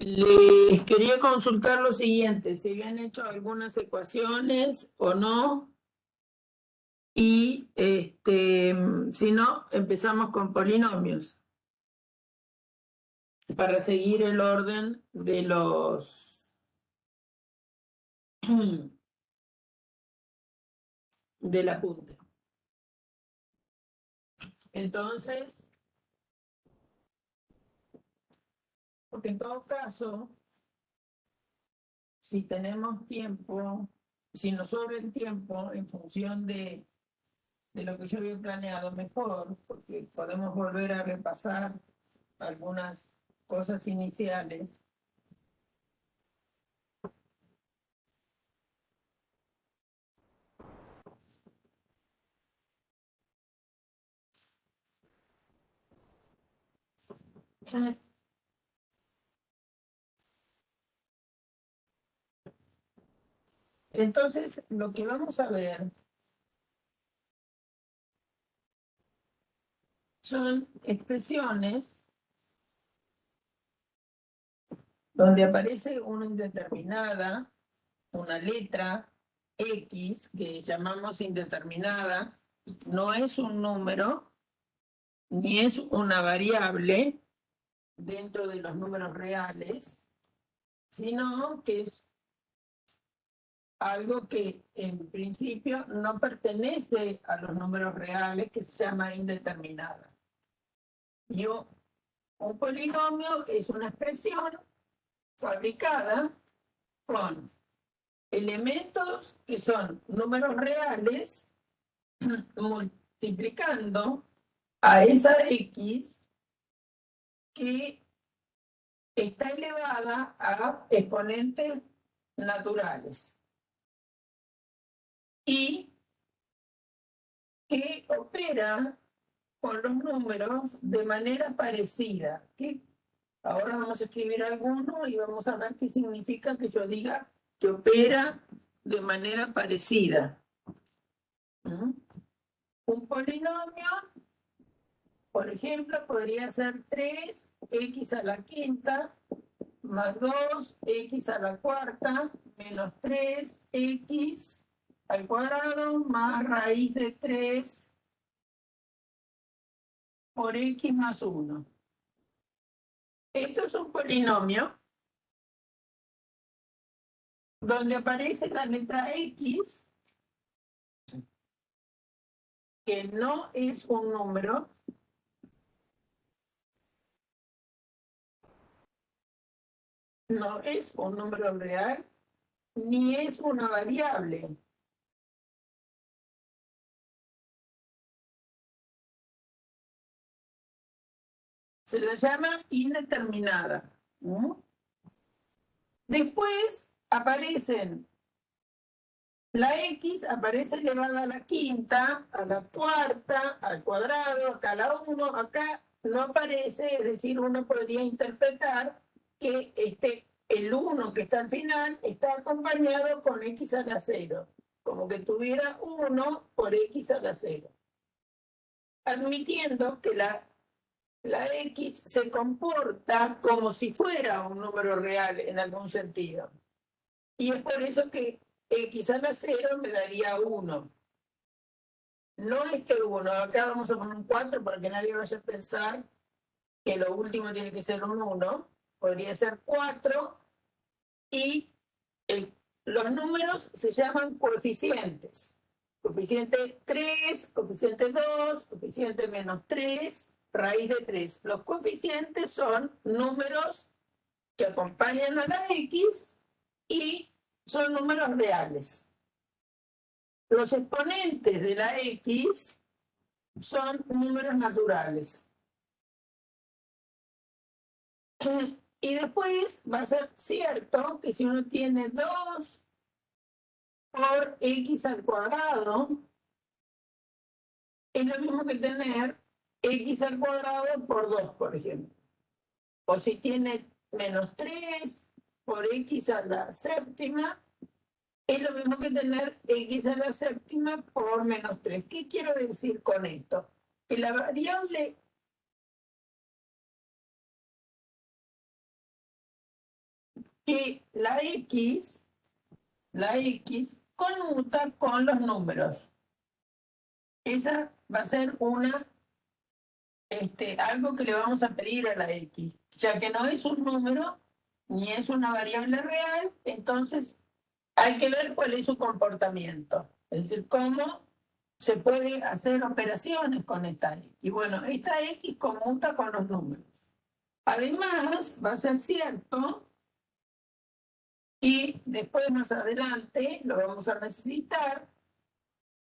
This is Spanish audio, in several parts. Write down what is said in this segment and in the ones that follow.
Les quería consultar lo siguiente, si habían hecho algunas ecuaciones o no, y si no, empezamos con polinomios para seguir el orden de los del apunte. Entonces, porque en todo caso, si tenemos tiempo, si nos sobra el tiempo en función de lo que yo había planeado, mejor, porque podemos volver a repasar algunas cosas iniciales. Entonces, lo que vamos a ver son expresiones donde aparece una indeterminada, una letra X que llamamos indeterminada, no es un número ni es una variable dentro de los números reales, sino que es algo que en principio no pertenece a los números reales, que se llama indeterminada. Y un polinomio es una expresión fabricada con elementos que son números reales multiplicando a esa X que está elevada a exponentes naturales y que opera con los números de manera parecida. Ahora vamos a escribir alguno y vamos a ver qué significa que yo diga que opera de manera parecida. Un polinomio, por ejemplo, podría ser 3x a la quinta más 2x a la cuarta menos 3x al cuadrado más raíz de 3 por x más 1. Esto es un polinomio donde aparece la letra X, que no es un número, no es un número real, ni es una variable. Se la llama indeterminada. Después aparecen la X, aparece elevada a la quinta, a la cuarta, al cuadrado, acá a la 1, acá no aparece, es decir, uno podría interpretar que el 1 que está al final está acompañado con X a la 0, como que tuviera 1 por X a la 0. Admitiendo que la X se comporta como si fuera un número real en algún sentido. Y es por eso que X a la 0 me daría 1. No es que 1, acá vamos a poner un 4 para que nadie vaya a pensar que lo último tiene que ser un 1. Podría ser 4 y los números se llaman coeficientes. Coeficiente 3, coeficiente 2, coeficiente menos 3, raíz de 3. Los coeficientes son números que acompañan a la X y son números reales. Los exponentes de la X son números naturales. Y después va a ser cierto que si uno tiene 2 por X al cuadrado, es lo mismo que tener X al cuadrado por 2, por ejemplo. O si tiene menos 3 por X a la séptima, es lo mismo que tener X a la séptima por menos 3. ¿Qué quiero decir con esto? Que la variable que la X conmuta con los números. Esa va a ser algo que le vamos a pedir a la X, ya que no es un número ni es una variable real, entonces hay que ver cuál es su comportamiento, es decir, cómo se puede hacer operaciones con esta X. Y bueno, esta X conmuta con los números. Además, va a ser cierto, y después más adelante lo vamos a necesitar,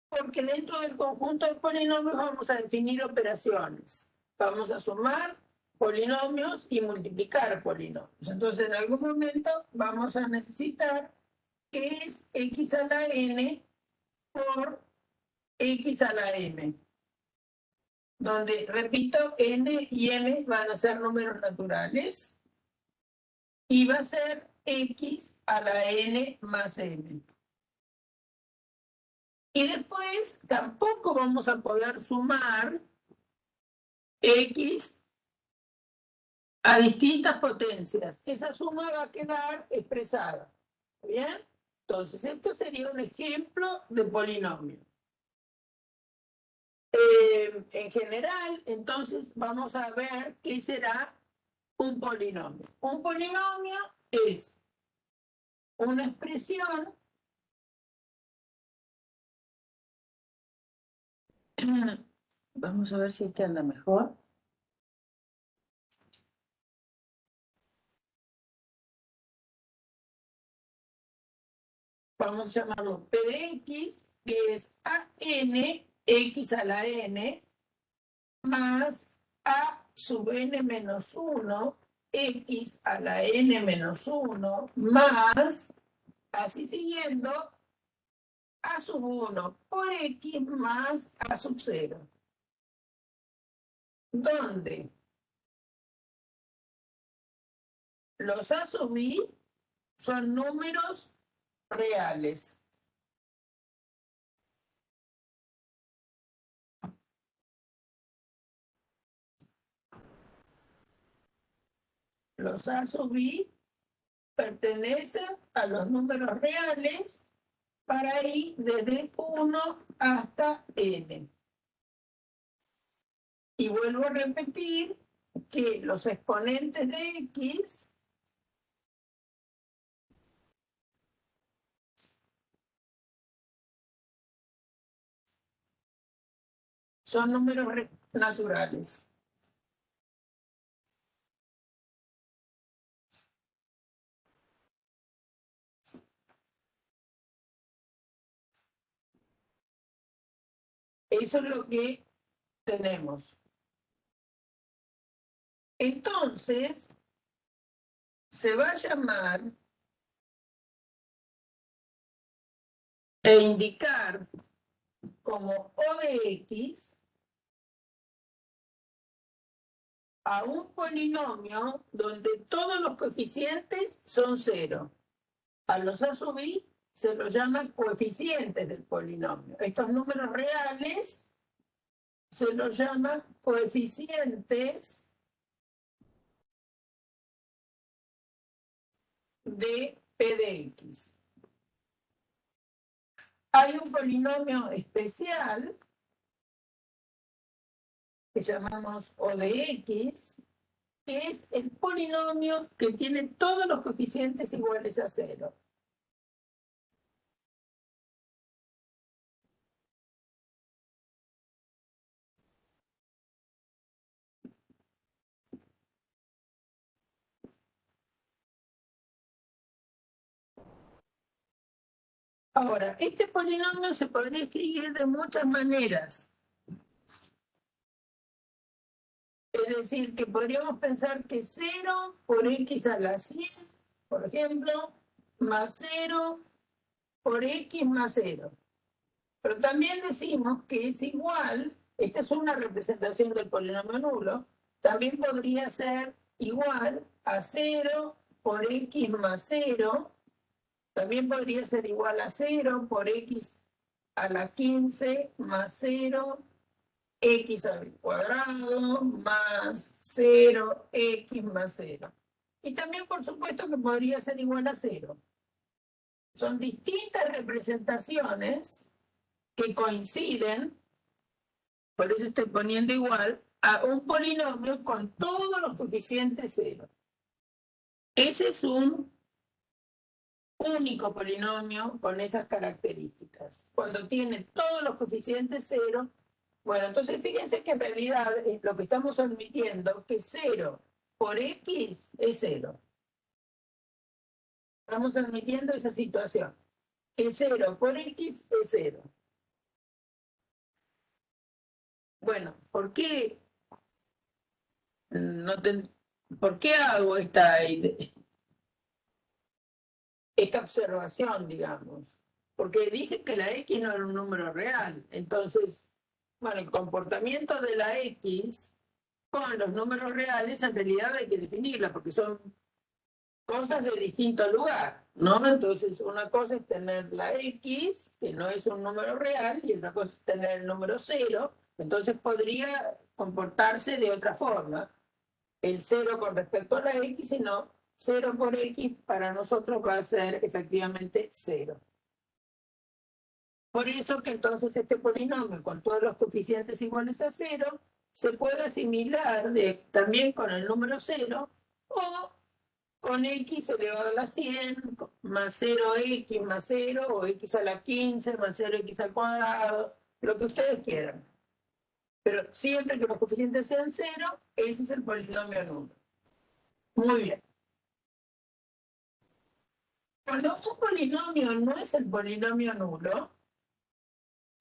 porque dentro del conjunto de polinomios vamos a definir operaciones. Vamos a sumar polinomios y multiplicar polinomios. Entonces, en algún momento vamos a necesitar que es x a la n por x a la m, donde, repito, n y m van a ser números naturales y va a ser x a la n más m. Y después tampoco vamos a poder sumar x a distintas potencias. Esa suma va a quedar expresada. ¿Bien? Entonces, esto sería un ejemplo de polinomio. En general, entonces, vamos a ver qué será un polinomio. Un polinomio es una expresión vamos a ver si este anda mejor. Vamos a llamarlo P de X, que es a n, x a la n, más a sub n menos 1, x a la n menos 1, más, así siguiendo, a sub 1 por x más a sub 0. Donde los a sub i son números reales. Los a sub i pertenecen a los números reales para i desde 1 hasta n. Y vuelvo a repetir que los exponentes de x son números naturales. Eso es lo que tenemos. Entonces, se va a llamar e indicar como O de X a un polinomio donde todos los coeficientes son 0. A los a sub i se los llama coeficientes del polinomio. Estos números reales se los llama coeficientes de P de X. Hay un polinomio especial que llamamos O de X, que es el polinomio que tiene todos los coeficientes iguales a 0. Ahora, este polinomio se podría escribir de muchas maneras. Es decir, que podríamos pensar que 0 por x a la 100, por ejemplo, más 0 por x más 0. Pero también decimos que es igual, esta es una representación del polinomio nulo, también podría ser igual a 0 por x más 0, también podría ser igual a 0 por x a la 15 más 0, x al cuadrado más 0, x más 0. y también por supuesto que podría ser igual a 0. Son distintas representaciones que coinciden, por eso estoy poniendo igual, a un polinomio con todos los coeficientes 0. Ese es un único polinomio con esas características. Cuando tiene todos los coeficientes 0, bueno, entonces fíjense que en realidad lo que estamos admitiendo que 0 por x es 0. Estamos admitiendo esa situación. Que 0 por x es 0. Bueno, ¿por qué ¿por qué hago esta observación, digamos? Porque dije que la x no era un número real. Entonces, bueno, el comportamiento de la x con los números reales en realidad hay que definirla, porque son cosas de distinto lugar, ¿no? Entonces, una cosa es tener la x, que no es un número real, y otra cosa es tener el número 0. Entonces, podría comportarse de otra forma. El 0 con respecto a la x, sino 0 por x para nosotros va a ser efectivamente 0. Por eso que entonces este polinomio con todos los coeficientes iguales a 0 se puede asimilar también con el número 0 o con x elevado a la 100 más 0x más 0 o x a la 15 más 0x al cuadrado, lo que ustedes quieran. Pero siempre que los coeficientes sean 0, ese es el polinomio nulo. Muy bien. Cuando un polinomio no es el polinomio nulo,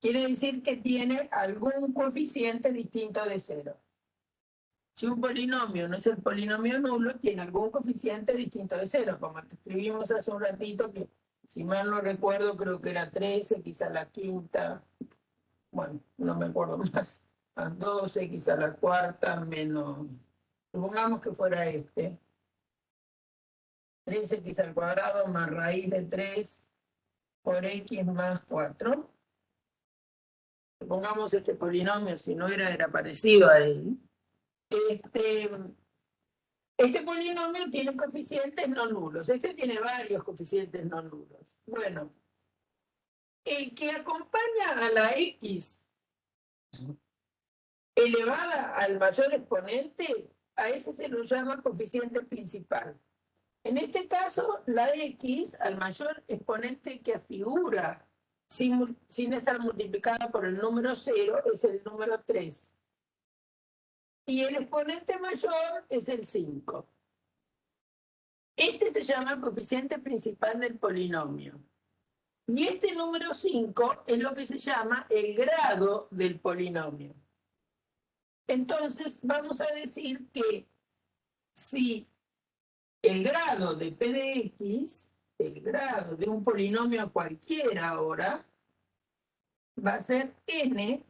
quiere decir que tiene algún coeficiente distinto de 0. Si un polinomio no es el polinomio nulo, tiene algún coeficiente distinto de 0, como el que escribimos hace un ratito, que si mal no recuerdo creo que era 13, quizá la quinta, bueno, no me acuerdo más 12, quizá la cuarta, menos, supongamos que fuera este, 13x al cuadrado más raíz de 3 por x más 4. Supongamos este polinomio, si no era parecido a él. Este polinomio tiene coeficientes no nulos. Este tiene varios coeficientes no nulos. Bueno, el que acompaña a la x elevada al mayor exponente, a ese se lo llama coeficiente principal. En este caso, la x al mayor exponente que figura sin estar multiplicada por el número 0 es el número 3. Y el exponente mayor es el 5. Este se llama el coeficiente principal del polinomio. Y este número 5 es lo que se llama el grado del polinomio. Entonces, vamos a decir que si el grado de p de x, el grado de un polinomio cualquiera ahora, va a ser n,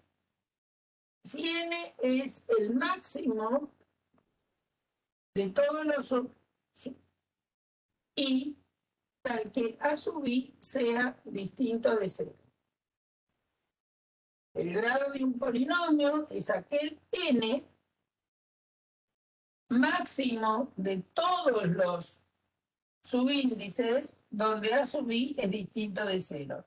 si n es el máximo de todos los y tal que a sub i sea distinto de 0. El grado de un polinomio es aquel n máximo de todos los subíndices donde a sub i es distinto de 0.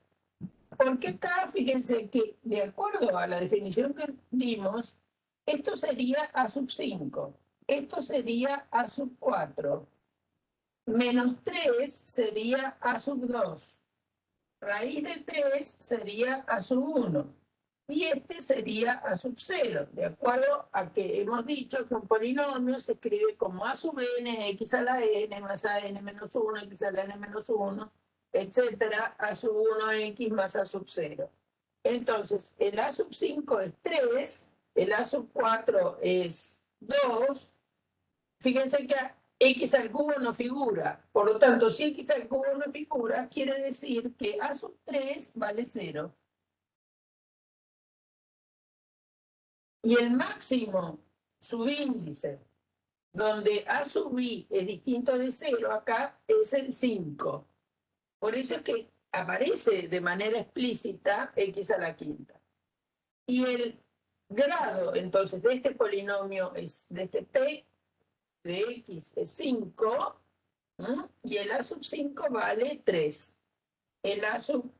Porque acá, fíjense que de acuerdo a la definición que dimos, esto sería a sub 5, esto sería a sub 4, menos 3 sería a sub 2, raíz de 3 sería a sub 1, y este sería a sub 0, de acuerdo a que hemos dicho que un polinomio se escribe como a sub n, x a la n, más a n menos 1, x a la n menos 1, etcétera, a sub 1x más a sub 0. Entonces, el a sub 5 es 3, el a sub 4 es 2. Fíjense que x al cubo no figura. Por lo tanto, si x al cubo no figura, quiere decir que a sub 3 vale 0. Y el máximo subíndice, donde a sub i es distinto de 0, acá es el 5. Por eso es que aparece de manera explícita x a la quinta. Y el grado, entonces, de este polinomio, de este p, de x es 5, y el a sub 5 vale 3. El a sub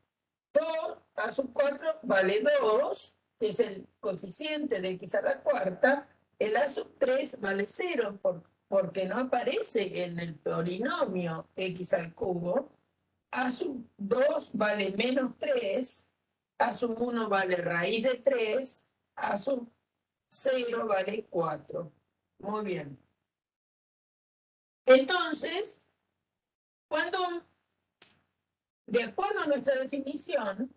2, a sub 4 vale 2, que es el coeficiente de x a la cuarta. El a sub 3 vale 0, porque no aparece en el polinomio x al cubo. A sub 2 vale menos 3, a sub 1 vale raíz de 3, a sub 0 vale 4. Muy bien. Entonces, cuando, de acuerdo a nuestra definición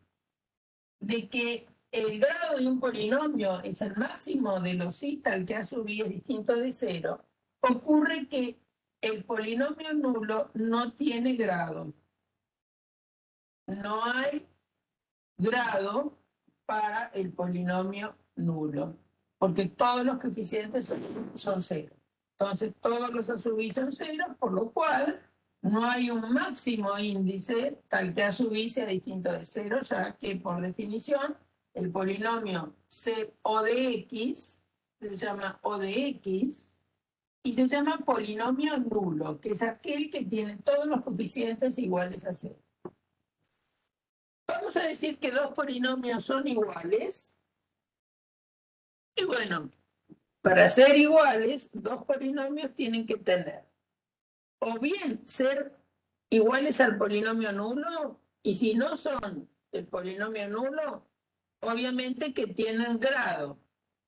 de que el grado de un polinomio es el máximo de los i tal que a sub i es distinto de 0, ocurre que el polinomio nulo no tiene grado. No hay grado para el polinomio nulo, porque todos los coeficientes son 0. Entonces, todos los a sub i son 0, por lo cual no hay un máximo índice tal que a sub i sea distinto de 0, ya que por definición el polinomio o de x se llama o de x y se llama polinomio nulo, que es aquel que tiene todos los coeficientes iguales a 0. Vamos a decir que dos polinomios son iguales. Y bueno, para ser iguales, dos polinomios tienen que tener o bien ser iguales al polinomio nulo, y si no son el polinomio nulo, obviamente que tienen grado.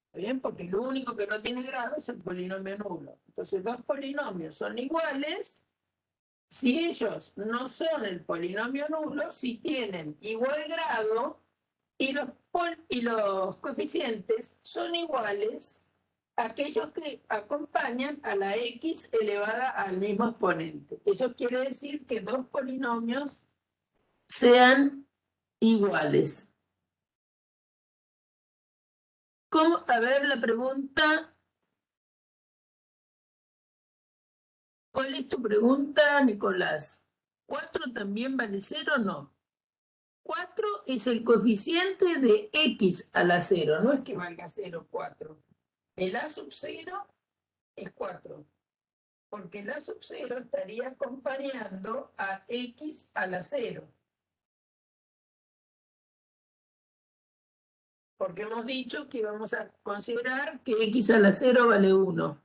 ¿Está bien? Porque lo único que no tiene grado es el polinomio nulo. Entonces, dos polinomios son iguales si ellos no son el polinomio nulo, si tienen igual grado y los coeficientes son iguales a aquellos que acompañan a la x elevada al mismo exponente. Eso quiere decir que dos polinomios sean iguales. ¿Cómo? A ver, la pregunta. ¿Cuál es tu pregunta, Nicolás? ¿4 también vale 0 o no? 4 es el coeficiente de x a la 0, no es que valga 0, 4. El a sub 0 es 4, porque el a sub 0 estaría acompañando a x a la 0. Porque hemos dicho que vamos a considerar que x a la 0 vale 1.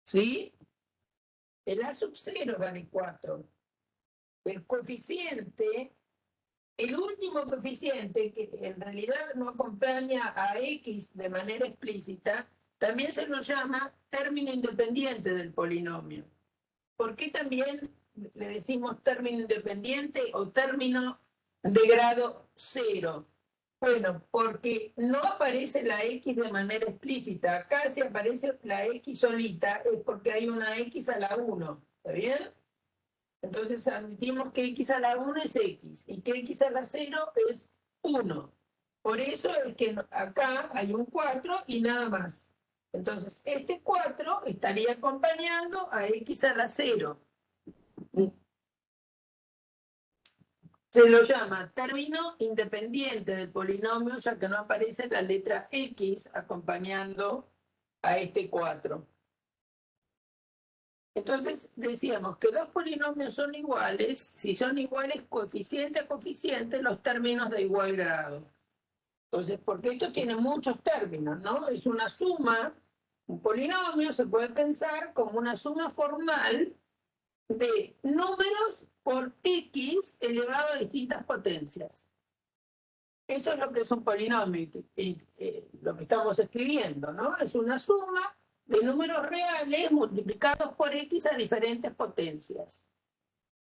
¿Sí? El a sub 0 vale 4. El coeficiente, el último coeficiente que en realidad no acompaña a x de manera explícita, también se lo llama término independiente del polinomio. ¿Por qué también le decimos término independiente o término de grado 0? Bueno, porque no aparece la x de manera explícita. Acá si aparece la x solita es porque hay una x a la 1. ¿Está bien? Entonces admitimos que x a la 1 es x y que x a la 0 es 1. Por eso es que acá hay un 4 y nada más. Entonces este 4 estaría acompañando a x a la 0. Se lo llama término independiente del polinomio, ya que no aparece la letra x acompañando a este 4. Entonces decíamos que dos polinomios son iguales si son iguales coeficiente a coeficiente los términos de igual grado. Entonces, porque esto tiene muchos términos, ¿no? Es una suma, un polinomio se puede pensar como una suma formal de números por x elevado a distintas potencias. Eso es lo que es un polinomio, lo que estamos escribiendo, ¿no? Es una suma de números reales multiplicados por x a diferentes potencias.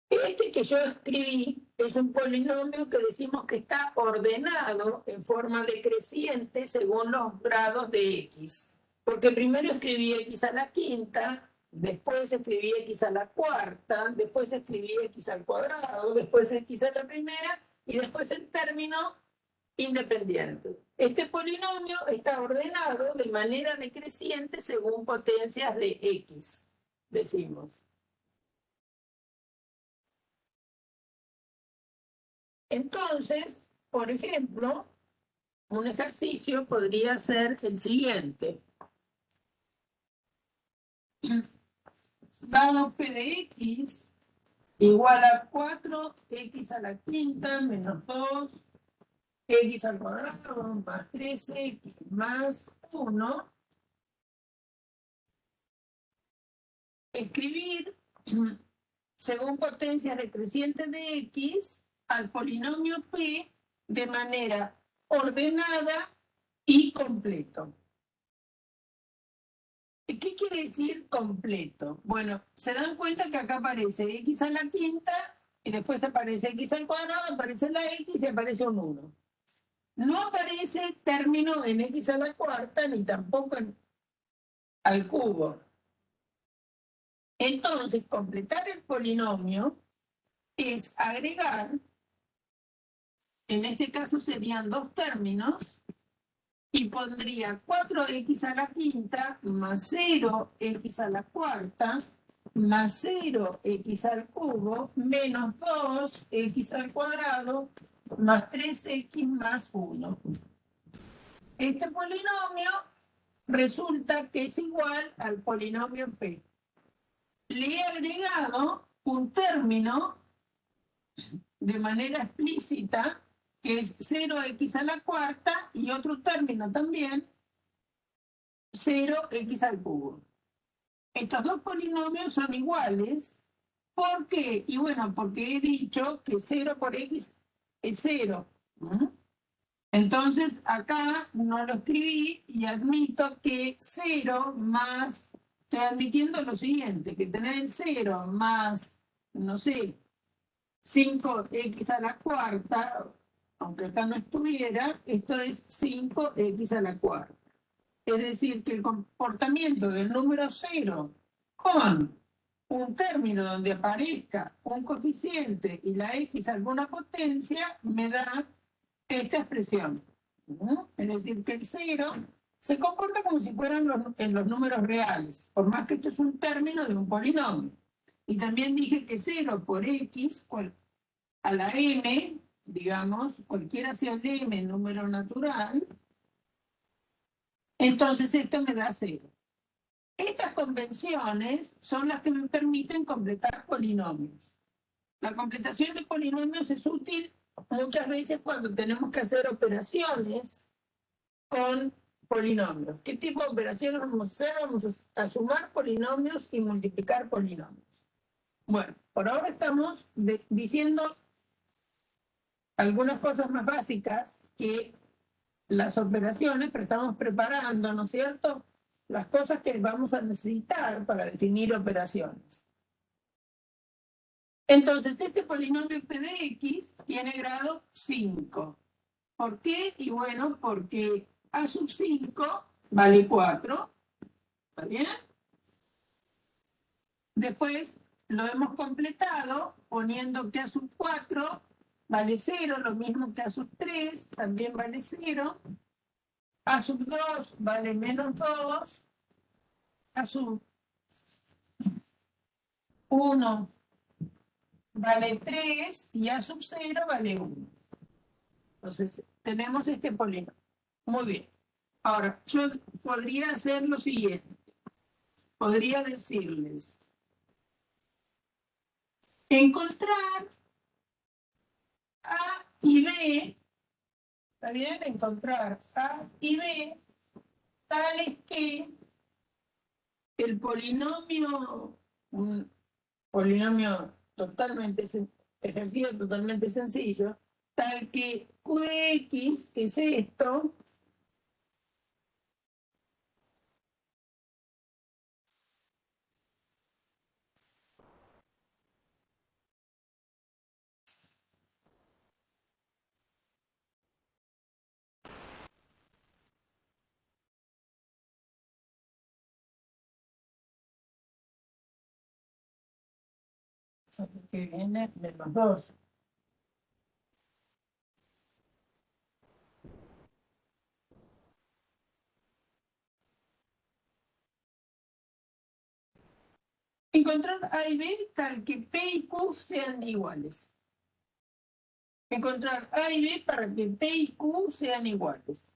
Este que yo escribí es un polinomio que decimos que está ordenado en forma decreciente según los grados de x. Porque primero escribí x a la quinta, después escribí x a la cuarta, después escribí x al cuadrado, después x a la primera y después el término independiente. Este polinomio está ordenado de manera decreciente según potencias de x, decimos. Entonces, por ejemplo, un ejercicio podría ser el siguiente. Dado p de x igual a 4x a la quinta menos 2, x al cuadrado más 3x más 1, escribir según potencias decrecientes de x al polinomio p de manera ordenada y completo. ¿Qué quiere decir completo? Bueno, se dan cuenta que acá aparece x a la quinta y después aparece x al cuadrado, aparece la x y aparece un 1. No aparece término en x a la cuarta ni tampoco al cubo. Entonces, completar el polinomio es agregar, en este caso serían dos términos, y pondría 4x a la quinta más 0x a la cuarta más 0x al cubo menos 2x al cuadrado más 3x más 1. Este polinomio resulta que es igual al polinomio P. Le he agregado un término de manera explícita, que es 0x a la cuarta, y otro término también, 0x al cubo. Estos dos polinomios son iguales. ¿Por qué? Y bueno, porque he dicho que 0 por x es 0. Entonces, acá no lo escribí y admito que 0 más, estoy admitiendo lo siguiente, que tener 0 más, no sé, 5x a la cuarta, aunque acá no estuviera, esto es 5x a la cuarta. Es decir, que el comportamiento del número 0 con un término donde aparezca un coeficiente y la x alguna potencia me da esta expresión. Es decir, que el 0 se comporta como si fueran en los números reales, por más que esto es un término de un polinomio. Y también dije que 0 por x a la m, digamos, cualquiera sea el m, número natural, entonces esto me da 0. Estas convenciones son las que me permiten completar polinomios. La completación de polinomios es útil muchas veces cuando tenemos que hacer operaciones con polinomios. ¿Qué tipo de operaciones vamos a hacer? Vamos a sumar polinomios y multiplicar polinomios. Bueno, por ahora estamos diciendo algunas cosas más básicas que las operaciones, pero estamos preparando, ¿no es cierto?, las cosas que vamos a necesitar para definir operaciones. Entonces, este polinomio p de x tiene grado 5. ¿Por qué? Y bueno, porque a sub 5 vale 4. ¿Está bien? Después lo hemos completado poniendo que a sub 4 vale 0, lo mismo que a sub 3, también vale 0. A sub 2 vale menos 2. A sub 1 vale 3 y a sub 0 vale 1. Entonces, tenemos este polinomio. Muy bien. Ahora, yo podría hacer lo siguiente. Podría decirles, encontrar A y B, ¿está bien? Encontrar A y B, tales que el polinomio, un polinomio totalmente, ejercicio totalmente sencillo, tal que Qx, que es esto, que viene de los dos. Encontrar A y B tal que P y Q sean iguales. encontrar A y B para que P y Q sean iguales.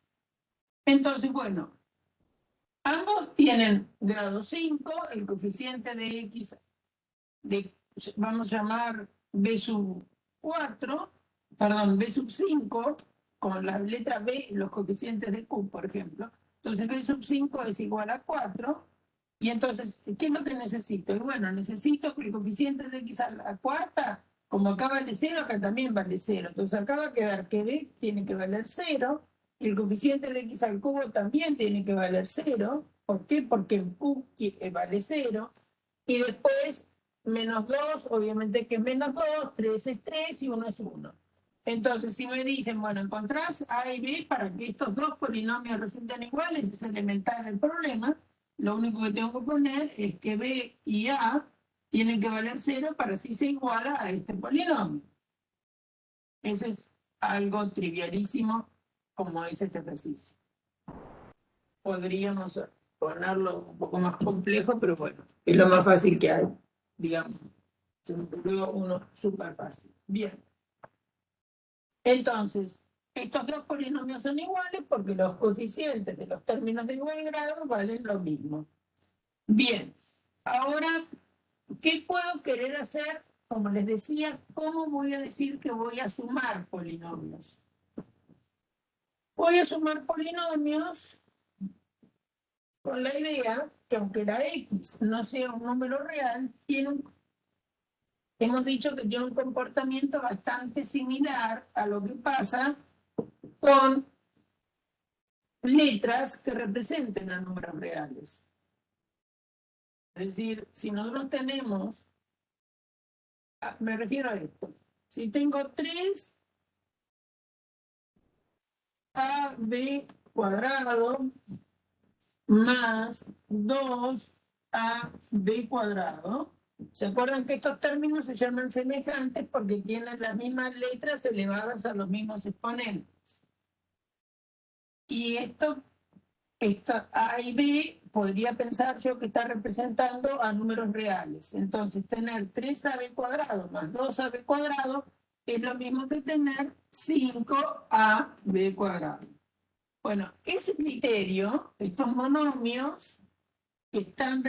Entonces, bueno, ambos tienen grado 5, el coeficiente de X, vamos a llamar B sub 4, perdón, B sub 5, con la letra B, los coeficientes de Q, por ejemplo. Entonces B sub 5 es igual a 4, y entonces, ¿qué es lo que necesito? Y bueno, necesito que el coeficiente de X a la cuarta, como acá vale 0, acá también vale 0. Entonces acá va a quedar que B tiene que valer 0, y el coeficiente de X al cubo también tiene que valer 0. ¿Por qué? Porque en Q vale 0. Y después, menos 2, obviamente que es menos 2, 3 es 3 y 1 es 1. Entonces, si me dicen, bueno, encontrás A y B para que estos dos polinomios resulten iguales, es elemental el problema. Lo único que tengo que poner es que B y A tienen que valer 0 para así se iguala a este polinomio. Eso es algo trivialísimo como es este ejercicio. Podríamos ponerlo un poco más complejo, pero bueno, es lo más fácil que hay, digamos. Se me ocurrió uno súper fácil. Bien. Entonces, estos dos polinomios son iguales porque los coeficientes de los términos de igual grado valen lo mismo. Bien, ahora, ¿qué puedo querer hacer? Como les decía, ¿cómo voy a decir que voy a sumar polinomios? Voy a sumar polinomios con la idea que aunque la X no sea un número real, hemos dicho que tiene un comportamiento bastante similar a lo que pasa con letras que representen a números reales. Es decir, si nosotros tenemos, me refiero a esto, si tengo 3ab cuadrado más 2ab cuadrado, ¿se acuerdan que estos términos se llaman semejantes porque tienen las mismas letras elevadas a los mismos exponentes? Y esto A y B podría pensar yo que está representando a números reales. Entonces, tener 3ab cuadrado más 2ab cuadrado es lo mismo que tener 5ab cuadrado. Bueno, ese criterio, estos monomios que están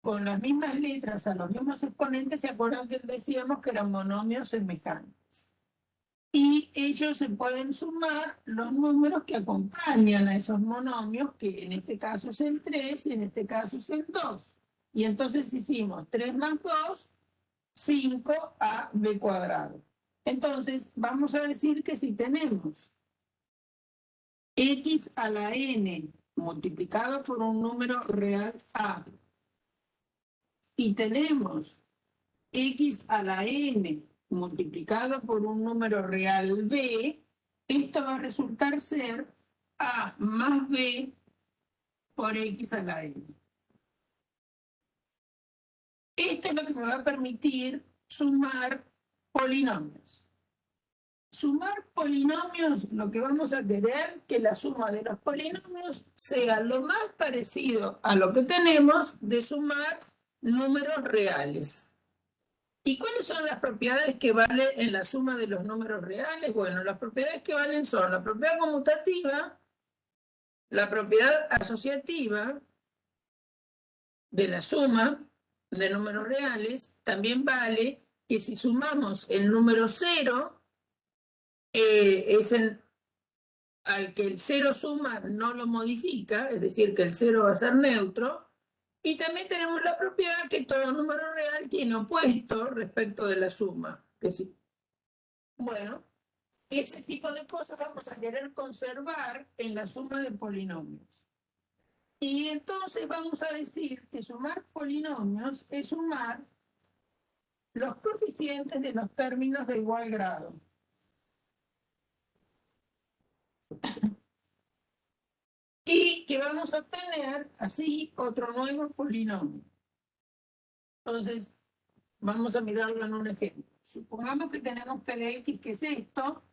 con las mismas letras a los mismos exponentes, ¿se acuerdan que decíamos que eran monomios semejantes? Y ellos se pueden sumar los números que acompañan a esos monomios, que en este caso es el 3 y en este caso es el 2. Y entonces hicimos 3 más 2, 5ab cuadrado. Entonces, vamos a decir que si tenemos x a la n multiplicado por un número real a, y tenemos x a la n multiplicado por un número real b, esto va a resultar ser a más b por x a la n. Esto es lo que me va a permitir sumar polinomios. Sumar polinomios, lo que vamos a querer que la suma de los polinomios sea lo más parecido a lo que tenemos de sumar números reales. ¿Y cuáles son las propiedades que valen en la suma de los números reales? Bueno, las propiedades que valen son la propiedad conmutativa, la propiedad asociativa de la suma de números reales. También vale que si sumamos el número 0, al que el 0 suma no lo modifica, es decir, que el 0 va a ser neutro. Y también tenemos la propiedad que todo número real tiene opuesto respecto de la suma. Que sí. Bueno, ese tipo de cosas vamos a querer conservar en la suma de polinomios. Y entonces vamos a decir que sumar polinomios es sumar los coeficientes de los términos de igual grado. Y que vamos a obtener así otro nuevo polinomio. Entonces, vamos a mirarlo en un ejemplo. Supongamos que tenemos P de X, que es esto,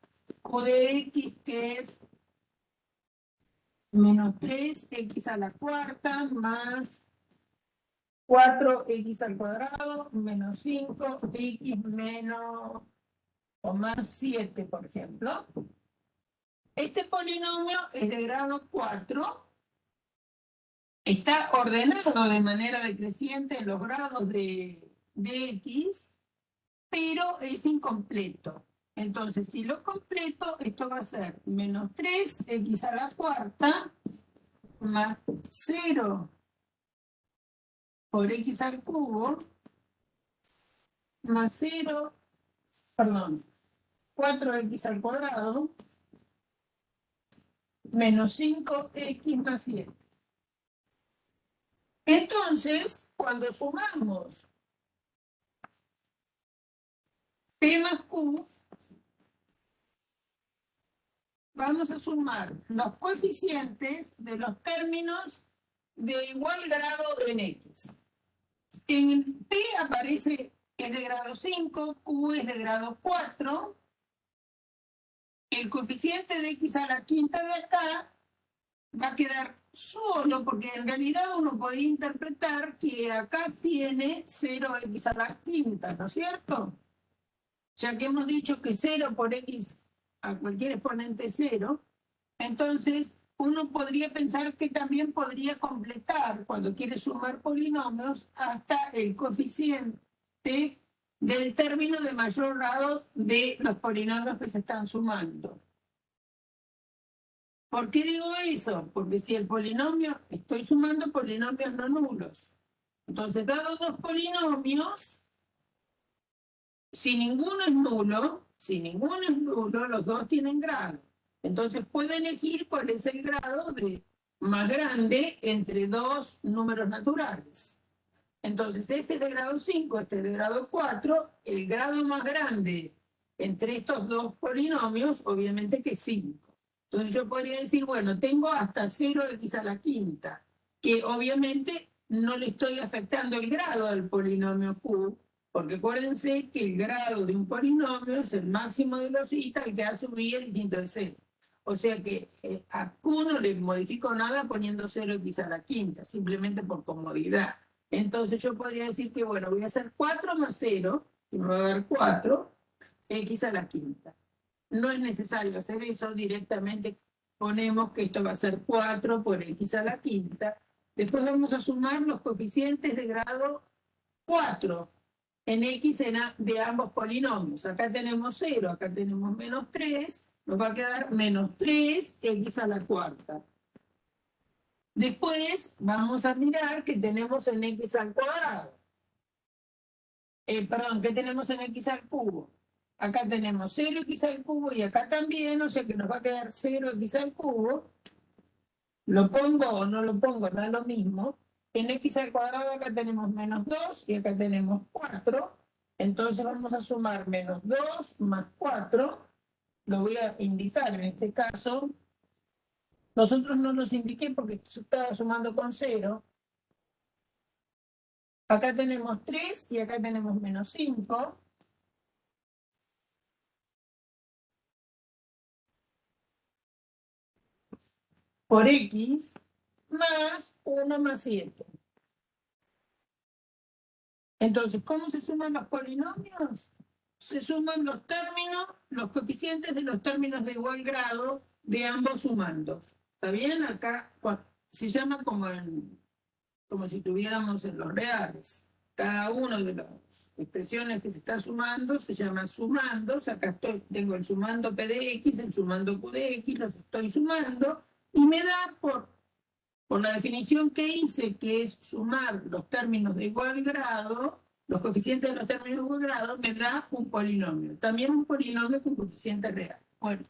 Q de X, que es menos 3x a la cuarta más 4x al cuadrado menos 5x menos o más 7, por ejemplo. Este polinomio es de grado 4. Está ordenado de manera decreciente en los grados de x, pero es incompleto. Entonces, si lo completo, esto va a ser menos 3x a la cuarta más 0 por x al cubo más 4x al cuadrado menos 5x más 7. Entonces, cuando sumamos P más Q, vamos a sumar los coeficientes de los términos de igual grado en X. En P aparece es de grado 5, Q es de grado 4. El coeficiente de X a la quinta de acá va a quedar solo, porque en realidad uno podría interpretar que acá tiene 0x a la quinta, ¿no es cierto? Ya que hemos dicho que 0 por x a cualquier exponente 0, entonces uno podría pensar que también podría completar, cuando quiere sumar polinomios, hasta el coeficiente del término de mayor grado de los polinomios que se están sumando. ¿Por qué digo eso? Porque si el polinomio, estoy sumando polinomios no nulos. Entonces, dados dos polinomios, si ninguno es nulo, los dos tienen grado. Entonces, puedo elegir cuál es el grado más grande entre dos números naturales. Entonces, este es de grado 5, este es de grado 4. El grado más grande entre estos dos polinomios, obviamente que es 5. Entonces yo podría decir, bueno, tengo hasta 0x a la quinta, que obviamente no le estoy afectando el grado del polinomio Q, porque acuérdense que el grado de un polinomio es el máximo de los i al que hace un i el quinto de 0. O sea que a Q no le modifico nada poniendo 0x a la quinta, simplemente por comodidad. Entonces yo podría decir que, bueno, voy a hacer 4 más 0, que me va a dar 4x a la quinta. No es necesario hacer eso, directamente ponemos que esto va a ser 4 por x a la quinta. Después vamos a sumar los coeficientes de grado 4 en x de ambos polinomios. Acá tenemos 0, acá tenemos menos 3, nos va a quedar menos 3x a la cuarta. Después vamos a mirar que tenemos en x al cuadrado. ¿Qué tenemos en x al cubo? Acá tenemos 0x al cubo y acá también, o sea que nos va a quedar 0x al cubo. Lo pongo o no lo pongo, da lo mismo. En x al cuadrado acá tenemos menos 2 y acá tenemos 4. Entonces vamos a sumar menos 2 más 4. Lo voy a indicar en este caso. Nosotros no los indiqué porque estaba sumando con 0. Acá tenemos 3 y acá tenemos menos 5. Por x más 1 más 7. Entonces, ¿cómo se suman los polinomios? Se suman los términos, los coeficientes de los términos de igual grado de ambos sumandos. ¿Está bien? Acá se llama como si tuviéramos en los reales. Cada uno de las expresiones que se está sumando se llama sumandos. Acá tengo el sumando P de X, el sumando Q de X, los estoy sumando y me da por la definición que hice, que es sumar los términos de igual grado, los coeficientes de los términos de igual grado, me da un polinomio. También un polinomio con coeficiente real. Bueno,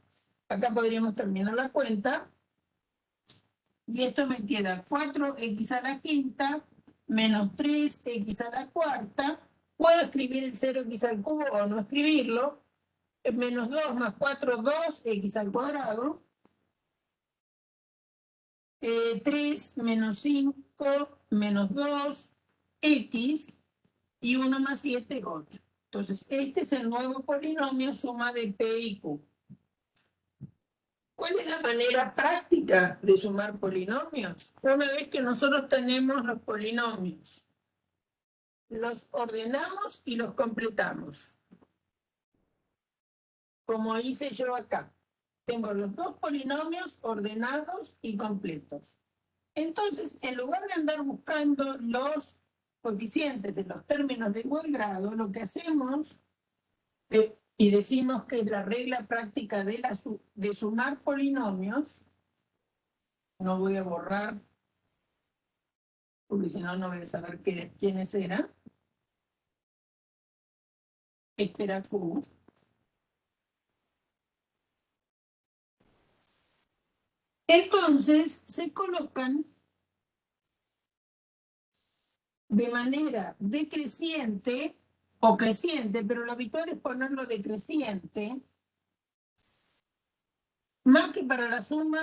acá podríamos terminar la cuenta. Y esto me queda 4x a la quinta menos 3x a la cuarta. Puedo escribir el 0x al cubo o no escribirlo. Menos 2 más 4, 2x al cuadrado. 3 menos 5 menos 2, x, y 1 más 7, 8. Entonces, este es el nuevo polinomio suma de P y Q. ¿Cuál es la manera práctica de sumar polinomios? Una vez que nosotros tenemos los polinomios, los ordenamos y los completamos. como hice yo acá. Tengo los dos polinomios ordenados y completos. Entonces, en lugar de andar buscando los coeficientes de los términos de igual grado, lo que hacemos, y decimos que es la regla práctica de sumar polinomios, no voy a borrar, porque si no, no voy a saber quiénes eran. Este era Q. Entonces, se colocan de manera decreciente o creciente, pero lo habitual es ponerlo decreciente, más que para la suma,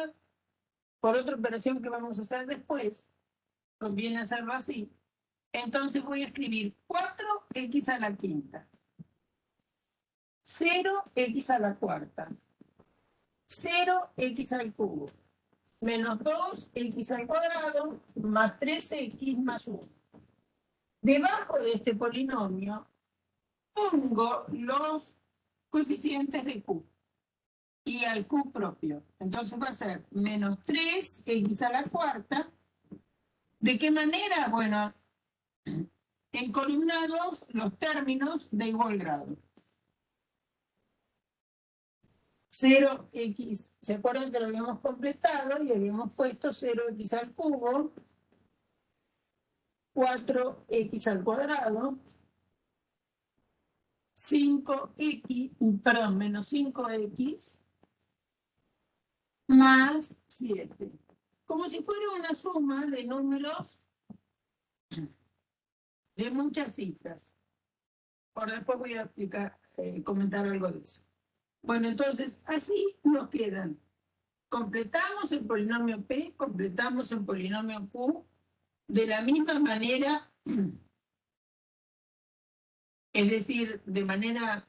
por otra operación que vamos a hacer después, conviene hacerlo así. Entonces voy a escribir 4x a la quinta, 0x a la cuarta, 0x al cubo, menos 2x al cuadrado, más 3x más 1. Debajo de este polinomio pongo los coeficientes de Q y al Q propio. Entonces va a ser menos 3x a la cuarta. ¿De qué manera? Bueno, encolumnados los términos de igual grado. 0x, ¿se acuerdan que lo habíamos completado y habíamos puesto 0x al cubo, 4x al cuadrado, 5x, perdón, menos 5x, más 7. Como si fuera una suma de números de muchas cifras. Ahora después voy a explicar, comentar algo de eso. Bueno, entonces así nos quedan. Completamos el polinomio P, completamos el polinomio Q, de la misma manera, es decir, de manera,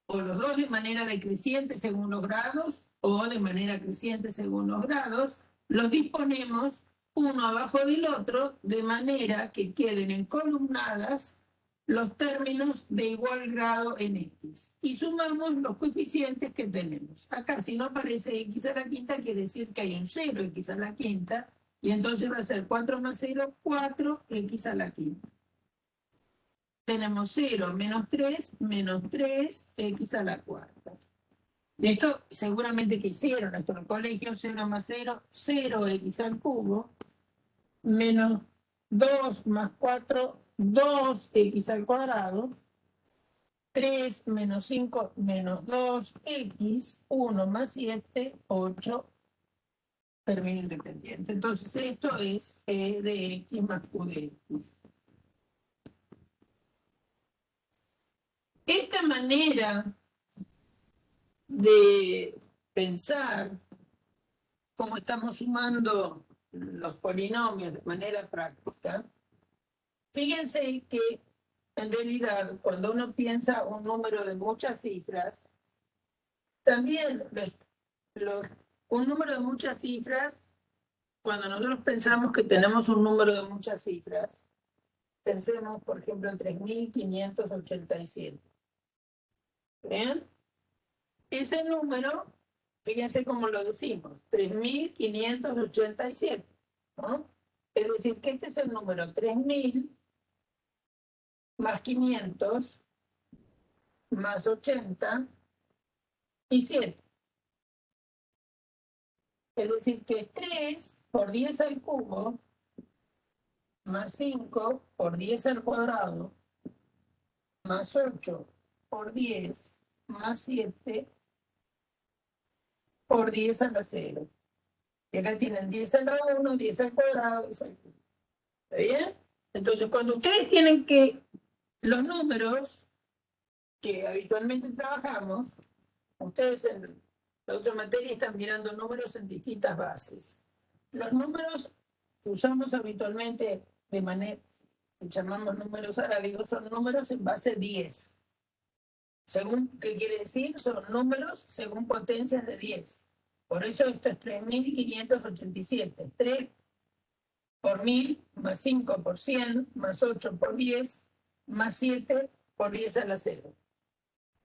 o los dos de manera decreciente según los grados, o de manera creciente según los grados, los disponemos uno abajo del otro, de manera que queden encolumnadas los términos de igual grado en X. Y sumamos los coeficientes que tenemos. Acá, si no aparece X a la quinta, quiere decir que hay un 0X a la quinta, y entonces va a ser 4 más 0, 4X a la quinta. Tenemos 0 menos 3 X a la cuarta. Esto seguramente que hicieron en nuestro colegio, 0 más 0, 0X al cubo, menos 2 más 4, 2X al cuadrado, 3 menos 5 menos 2X, 1 más 7, 8, término independiente. Entonces esto es E de X más Q de X. Esta manera de pensar cómo estamos sumando los polinomios de manera práctica, fíjense que en realidad cuando uno piensa un número de muchas cifras, también un número de muchas cifras, cuando nosotros pensamos que tenemos un número de muchas cifras, pensemos por ejemplo en 3.587. ¿Bien? Ese número, fíjense cómo lo decimos, 3.587, ¿no? Es decir, que este es el número 3.000 más 500 más 80 y 7. Es decir, que es 3 por 10 al cubo más 5 por 10 al cuadrado más 8 por 10 más 7 por 10 a la 0. Y acá tienen 10 a la 1, 10 al cuadrado, 10 al cubo. ¿Está bien? Entonces, cuando ustedes tienen que los números que habitualmente trabajamos, ustedes en la otra materia están mirando números en distintas bases. Los números que usamos habitualmente de manera que llamamos números arábigos son números en base 10. Según, ¿qué quiere decir? Son números según potencias de 10. Por eso esto es 3.587. 3 por 1000, más 5 por 100, más 8 por 10, más 7 por 10 a la 0.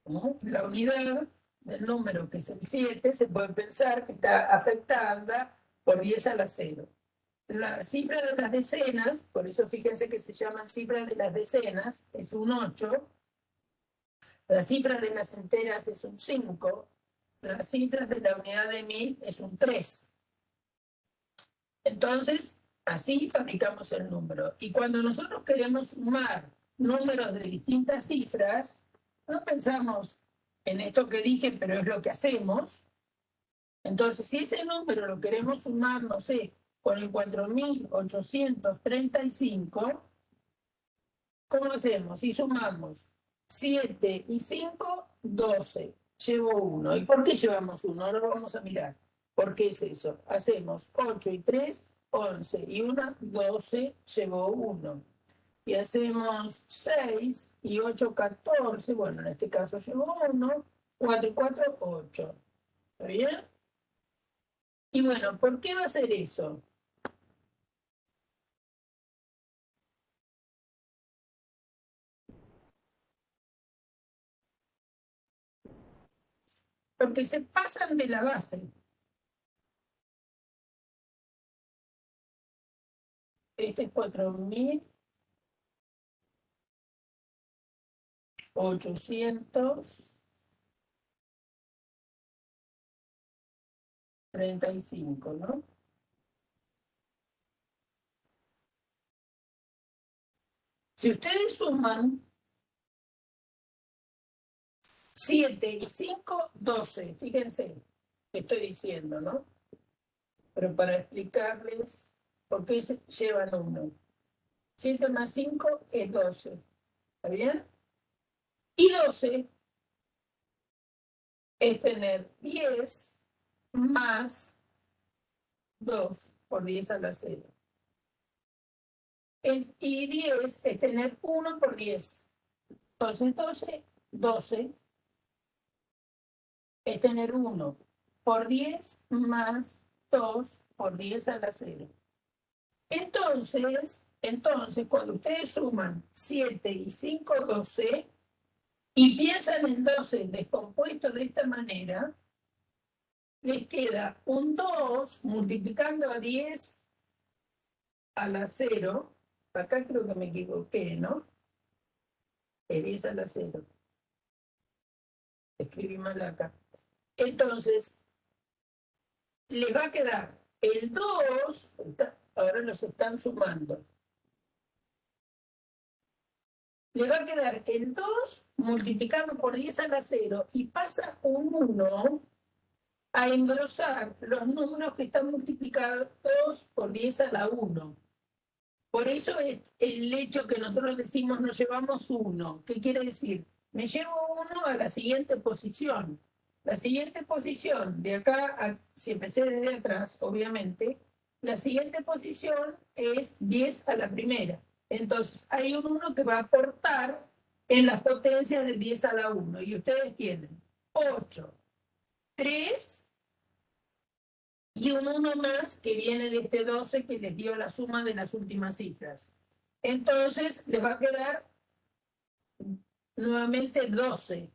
¿No? La unidad del número, que es el 7, se puede pensar que está afectada por 10 a la 0. La cifra de las decenas, por eso fíjense que se llaman cifras de las decenas, es un 8. La cifra de las enteras es un 5. La cifra de la unidad de 1000 es un 3. Entonces, así fabricamos el número. Y cuando nosotros queremos sumar números de distintas cifras, no pensamos en esto que dije, pero es lo que hacemos. Entonces, si ese número lo queremos sumar, no sé, con el 4835, ¿cómo hacemos? Si sumamos 7 y 5, 12. Llevo 1. ¿Y por qué llevamos 1? Ahora lo vamos a mirar. ¿Por qué es eso? Hacemos 8 y 3, 11. Y 1, 12, llevo 1. Y hacemos 6 y 8, 14. Bueno, en este caso llevo 1. 4 y 4, 8. ¿Está bien? Y bueno, ¿por qué va a ser eso? Porque se pasan de la base. Este es 4835, ¿no? Si ustedes suman 7 y 5, 12. Fíjense que estoy diciendo, ¿no? Pero para explicarles por qué se llevan 1. 7 más 5 es 12. ¿Está bien? Y 12 es tener 10 más 2 por 10 a la 0. Y 10 es tener 1 por 10. Entonces 12 es tener 1 por 10 más 2 por 10 a la 0. Entonces, cuando ustedes suman 7 y 5, 12, y piensan en 12 descompuesto de esta manera, les queda un 2 multiplicando a 10 a la 0. Acá creo que me equivoqué, ¿no? Es 10 a la 0. Escribí mal acá. Entonces, les va a quedar el 2, ahora los están sumando. Le va a quedar el 2 multiplicado por 10 a la 0 y pasa un 1 a engrosar los números que están multiplicados por 10 a la 1. Por eso es el hecho que nosotros decimos nos llevamos 1. ¿Qué quiere decir? Me llevo 1 a la siguiente posición. La siguiente posición, de acá, si empecé desde atrás, obviamente, la siguiente posición es 10 a la primera. Entonces, hay un 1 que va a aportar en las potencias de 10 a la 1. Y ustedes tienen 8, 3 y un 1 más que viene de este 12 que les dio la suma de las últimas cifras. Entonces, les va a quedar nuevamente 12.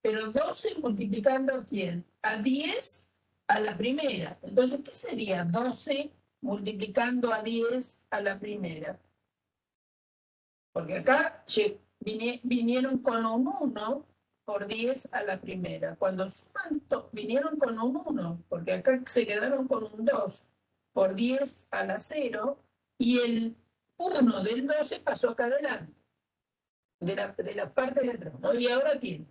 Pero 12 multiplicando a quién? A 10 a la primera. Entonces, ¿qué sería 12 multiplicando a 10 a la primera? Porque acá vinieron con un 1 por 10 a la primera. Cuando suman, vinieron con un 1, porque acá se quedaron con un 2 por 10 a la 0, y el 1 del 12 pasó acá adelante, de la parte de atrás, ¿no? Y ahora tiene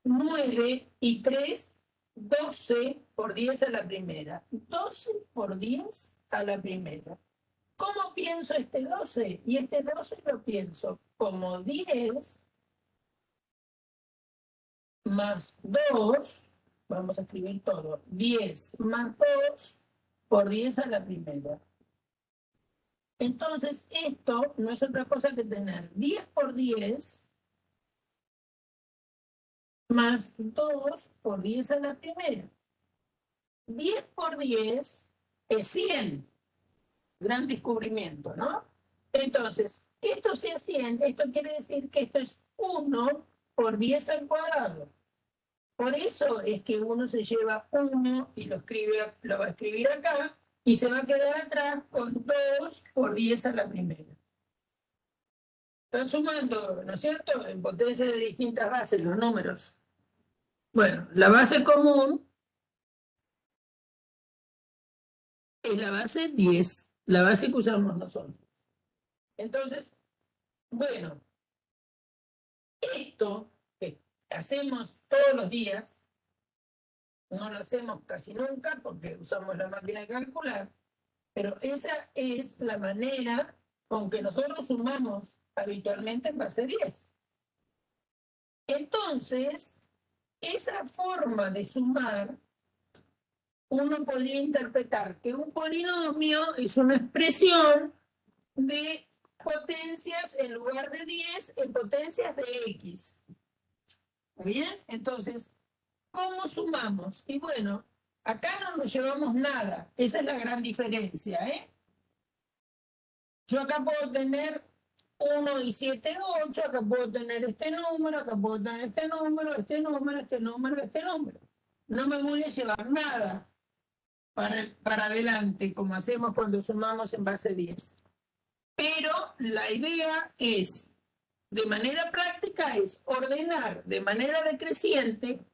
9 y 3, 12 por 10 a la primera. 12 por 10 a la primera. ¿Cómo pienso este 12? Y este 12 lo pienso como 10 más 2, vamos a escribir todo, 10 más 2 por 10 a la primera. Entonces, esto no es otra cosa que tener 10 por 10 más 2 por 10 a la primera. 10 por 10 es 100. Gran descubrimiento, ¿no? Entonces, que esto sea 100, esto quiere decir que esto es 1 por 10 al cuadrado. Por eso es que uno se lleva 1 y lo va a escribir acá y se va a quedar atrás con 2 por 10 a la primera. Están sumando, ¿no es cierto?, en potencia de distintas bases los números. Bueno, la base común es la base 10, la base que usamos nosotros. Entonces, bueno, esto que hacemos todos los días, no lo hacemos casi nunca porque usamos la máquina de calcular, pero esa es la manera con que nosotros sumamos habitualmente en base 10. Entonces, esa forma de sumar, uno podría interpretar que un polinomio es una expresión de potencias en lugar de 10 en potencias de x. ¿Está bien? Entonces, ¿cómo sumamos? Y bueno, acá no nos llevamos nada. Esa es la gran diferencia, ¿eh? Yo acá puedo tener 1 y 7, 8, acá puedo tener este número, acá puedo tener este número, este número, este número, este número. No me voy a llevar nada para adelante, como hacemos cuando sumamos en base 10. Pero la idea es, de manera práctica, es ordenar de manera decreciente,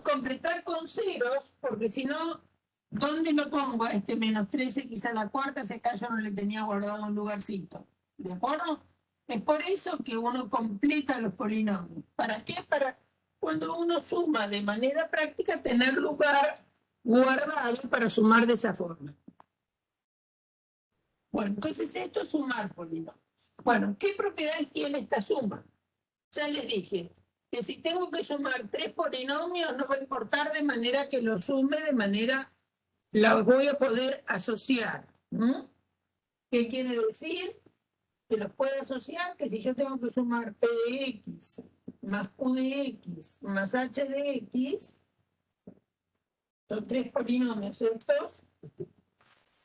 completar con ceros, porque si no, ¿dónde lo pongo a este menos 13x a la cuarta? Si acá yo no le tenía guardado un lugarcito. ¿De acuerdo? Es por eso que uno completa los polinomios. ¿Para qué? Para cuando uno suma de manera práctica, tener lugar guardado para sumar de esa forma. Bueno, entonces esto es sumar polinomios. Bueno, ¿qué propiedades tiene esta suma? Ya les dije que si tengo que sumar 3 polinomios, no va a importar, de manera que los sume, de manera los voy a poder asociar. ¿Qué quiere decir? Que los puedo asociar, que si yo tengo que sumar P de X más Q de X más H de X, son 3 polinomios estos,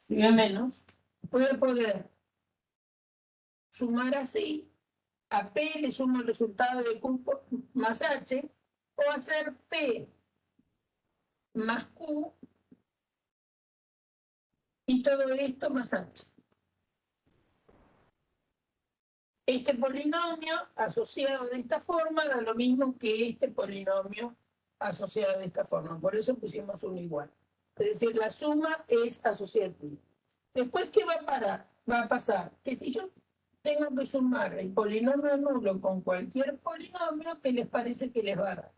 y menos, voy a poder sumar así, a P le sumo el resultado de Q más H, o hacer P más Q y todo esto más H. Este polinomio asociado de esta forma da lo mismo que este polinomio asociado de esta forma. Por eso pusimos uno igual. Es decir, la suma es asociativa. Después, ¿qué va a pasar? Que si yo tengo que sumar el polinomio nulo con cualquier polinomio, ¿qué les parece que les va a dar?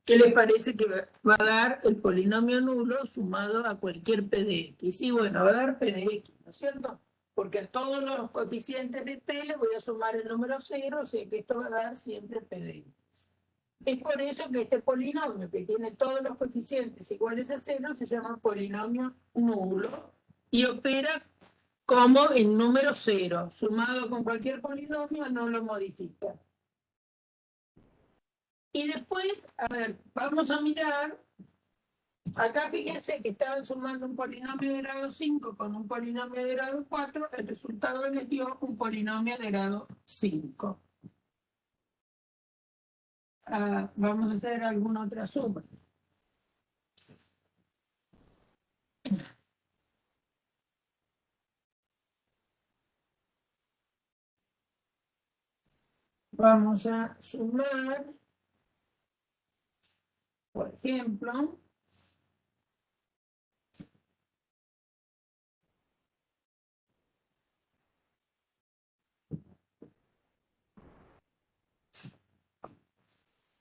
¿Qué les parece que va a dar el polinomio nulo sumado a cualquier P de X? Y bueno, va a dar P de X, ¿no es cierto? Porque a todos los coeficientes de P le voy a sumar el número 0, o sea que esto va a dar siempre P de X. Es por eso que este polinomio, que tiene todos los coeficientes iguales a 0, se llama polinomio nulo y opera como el número 0, sumado con cualquier polinomio no lo modifica. Y después, a ver, vamos a mirar. Acá fíjense que estaban sumando un polinomio de grado 5 con un polinomio de grado 4, el resultado les dio un polinomio de grado 5. Vamos a hacer alguna otra suma. Vamos a sumar, por ejemplo,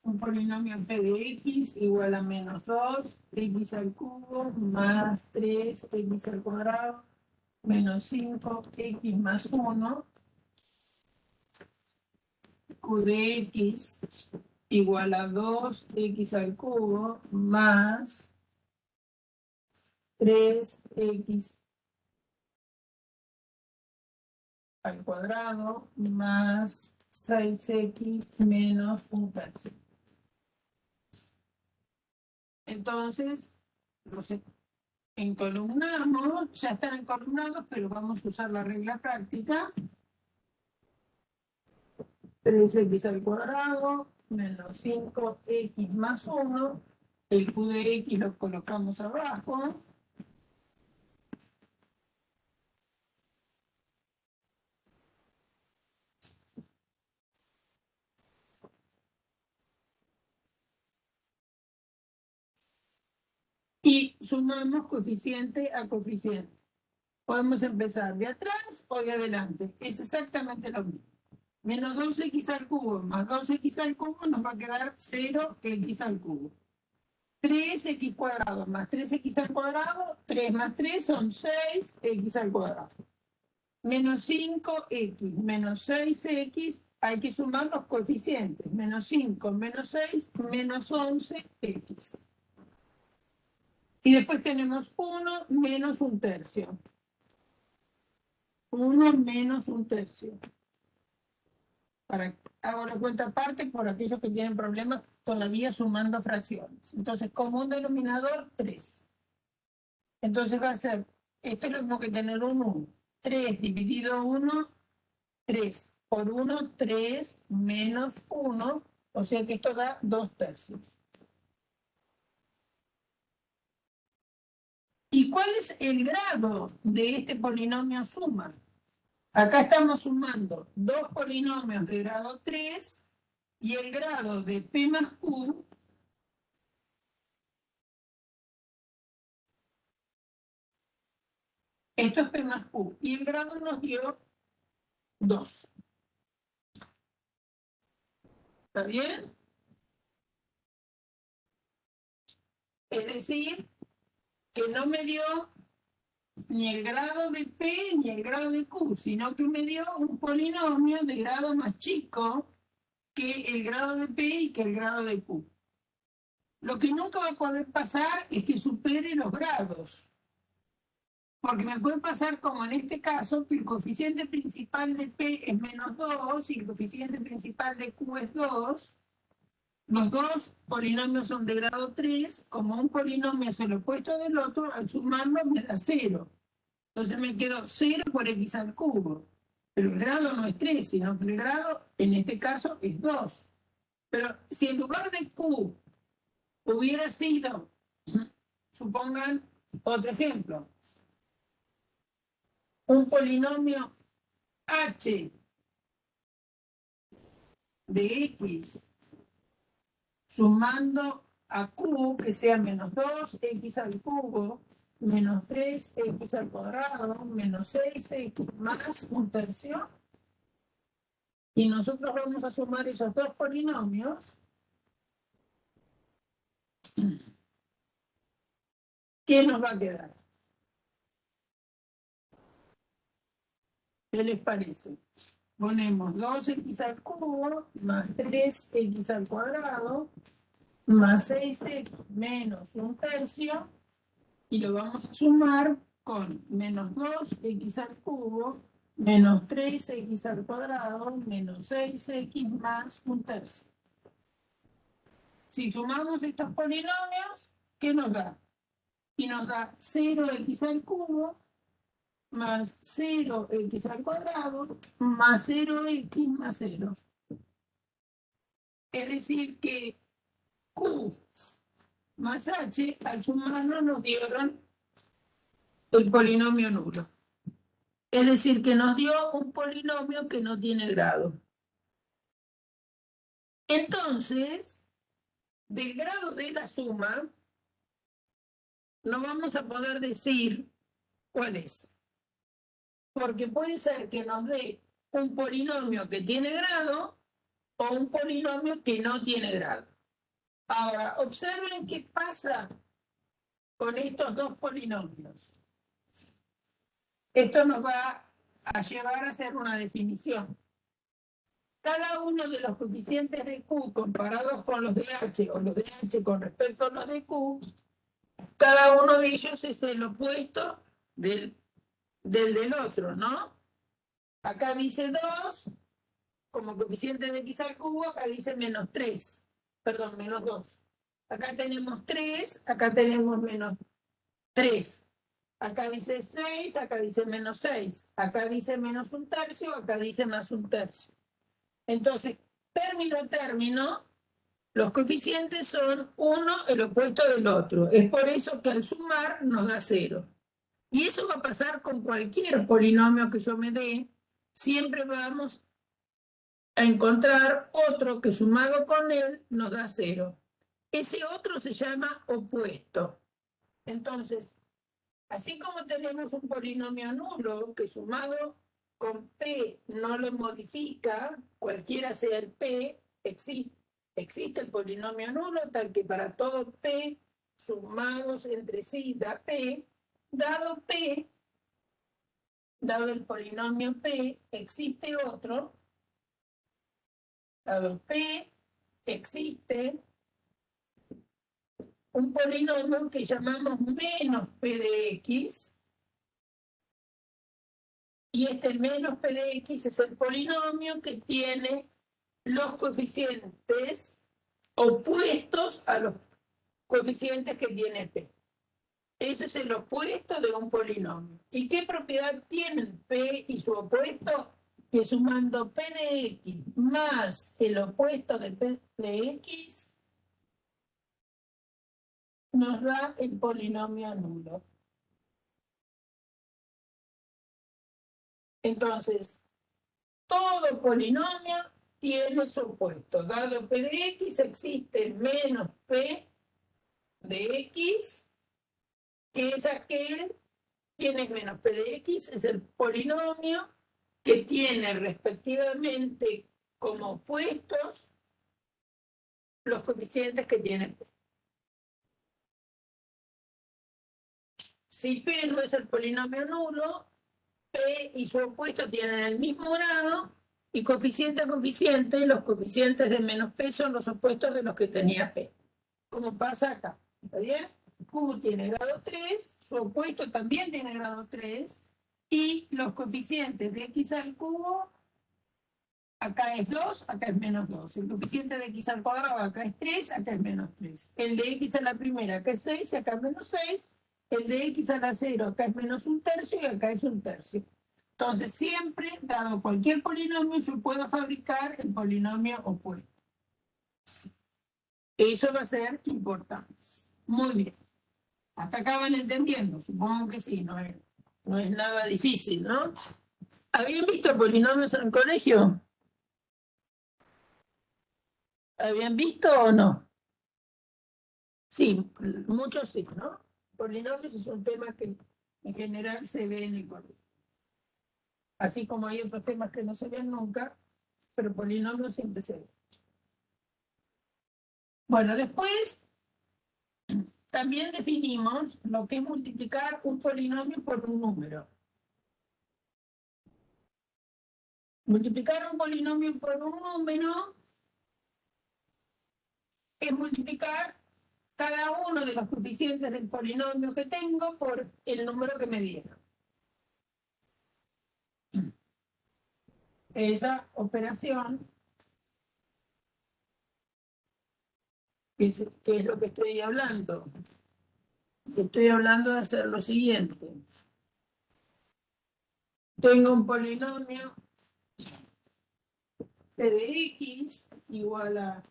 un polinomio P de X igual a menos 2, X al cubo, más 3, X al cuadrado, menos 5, X más 1, Q de X igual a 2x al cubo más 3x al cuadrado más 6x menos un tercio. Entonces, los encolumnamos, ya están encolumnados, pero vamos a usar la regla práctica. 3x al cuadrado menos 5x más 1. El q de x lo colocamos abajo. Y sumamos coeficiente a coeficiente. Podemos empezar de atrás o de adelante. Es exactamente lo mismo. Menos 2x al cubo más 2x al cubo nos va a quedar 0x al cubo. 3x cuadrado más 3x al cuadrado, 3 más 3 son 6x al cuadrado. Menos 5x menos 6x, hay que sumar los coeficientes. Menos 5 menos 6 menos 11x. Y después tenemos 1 menos 1/3. 1 menos 1/3. Hago la cuenta aparte por aquellos que tienen problemas todavía sumando fracciones. Entonces, común denominador, 3. Entonces va a ser, esto es lo mismo que tener un 1. 3 dividido 1, 3. Por 1, 3 menos 1. O sea que esto da 2/3. ¿Y cuál es el grado de este polinomio suma? Acá estamos sumando dos polinomios de grado 3 y el grado de P más Q esto es P más Q y el grado nos dio 2. ¿Está bien? Es decir, que no me dio ni el grado de P ni el grado de Q, sino que me dio un polinomio de grado más chico que el grado de P y que el grado de Q. Lo que nunca va a poder pasar es que supere los grados. Porque me puede pasar como en este caso, que el coeficiente principal de P es menos 2 y el coeficiente principal de Q es 2. Los dos polinomios son de grado 3. Como un polinomio es el opuesto del otro, al sumarlo me da 0. Entonces me quedo 0 por x al cubo. Pero el grado no es 3, sino que el grado, en este caso, es 2. Pero si en lugar de Q hubiera sido, supongan otro ejemplo, un polinomio h de x sumando a q, que sea menos 2x al cubo, menos 3x al cuadrado, menos 6x más 1/3. Y nosotros vamos a sumar esos dos polinomios. ¿Qué nos va a quedar? ¿Qué les parece? Ponemos 2x al cubo más 3x al cuadrado más 6x menos 1/3 y lo vamos a sumar con menos 2x al cubo menos 3x al cuadrado menos 6x más 1/3. Si sumamos estos polinomios, ¿qué nos da? Y nos da 0x al cubo más 0x al cuadrado más 0x más 0. Es decir que Q más H, al sumarlo nos dieron el polinomio nulo. Es decir, que nos dio un polinomio que no tiene grado. Entonces, del grado de la suma, no vamos a poder decir cuál es. Porque puede ser que nos dé un polinomio que tiene grado o un polinomio que no tiene grado. Ahora, observen qué pasa con estos dos polinomios. Esto nos va a llevar a hacer una definición. Cada uno de los coeficientes de Q comparados con los de H o los de H con respecto a los de Q, cada uno de ellos es el opuesto del otro, ¿no? Acá dice 2 como coeficiente de x al cubo, acá dice menos 3, perdón, menos 2. Acá tenemos 3, acá tenemos menos 3. Acá dice 6, acá dice menos 6. Acá dice menos 1/3, acá dice más 1/3. Entonces, término a término, Los coeficientes son uno el opuesto del otro. Es por eso que al sumar nos da 0. Y eso va a pasar con cualquier polinomio que yo me dé. Siempre vamos a encontrar otro que sumado con él nos da 0. Ese otro se llama opuesto. Entonces, así como tenemos un polinomio nulo que sumado con P no lo modifica, cualquiera sea el P, existe el polinomio nulo tal que para todo P sumados entre sí da P, dado el polinomio P, existe otro, dado P, existe un polinomio que llamamos menos P de X, y este menos P de X es el polinomio que tiene los coeficientes opuestos a los coeficientes que tiene P. Eso es el opuesto de un polinomio. ¿Y qué propiedad tienen P y su opuesto? Que sumando P de X más el opuesto de P de X nos da el polinomio nulo. Entonces, todo polinomio tiene su opuesto. Dado P de X, existe menos P de X, que es aquel. ¿Quién es menos P de X? Es el polinomio que tiene respectivamente como opuestos los coeficientes que tiene P. Si P no es el polinomio nulo, P y su opuesto tienen el mismo grado, y coeficiente a coeficiente, los coeficientes de menos P son los opuestos de los que tenía P. Como pasa acá, ¿está bien? Q tiene grado 3, su opuesto también tiene grado 3, y los coeficientes de X al cubo, acá es 2, acá es menos 2. El coeficiente de X al cuadrado, acá es 3, acá es menos 3. El de X a la primera, acá es 6, acá es menos 6. El de X a la 0, acá es menos 1/3 y acá es 1/3. Entonces, siempre, dado cualquier polinomio, yo puedo fabricar el polinomio opuesto. Eso va a ser importante. Muy bien. Hasta acá van entendiendo, supongo que sí, no es nada difícil, ¿no? ¿Habían visto polinomios en el colegio? ¿Habían visto o no? Sí, muchos sí, ¿no? Polinomios es un tema que en general se ve en el colegio. Así como hay otros temas que no se ven nunca, pero polinomios siempre se ven. Bueno, después también definimos lo que es multiplicar un polinomio por un número. Multiplicar un polinomio por un número es multiplicar cada uno de los coeficientes del polinomio que tengo por el número que me dieron. Esa operación, que es lo que estoy hablando. Estoy hablando de hacer lo siguiente. Tengo un polinomio P de X igual a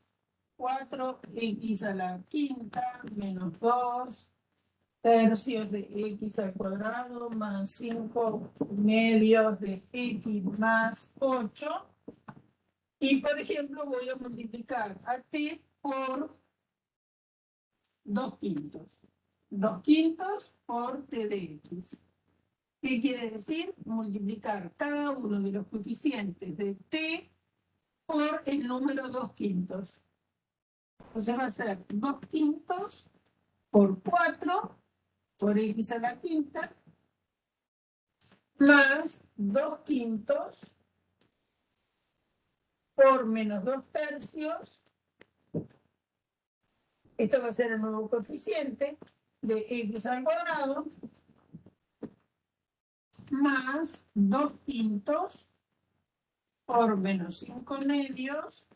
4x a la quinta menos 2 tercios de x al cuadrado más 5 medios de x más 8. Y, por ejemplo, voy a multiplicar a t por 2/5. 2/5 por t de x. ¿Qué quiere decir? Multiplicar cada uno de los coeficientes de t por el número 2/5. Entonces va a ser 2/5 por 4 por x a la quinta más 2/5 por menos 2/3. Esto va a ser el nuevo coeficiente de x al cuadrado más 2/5 por menos 5 medios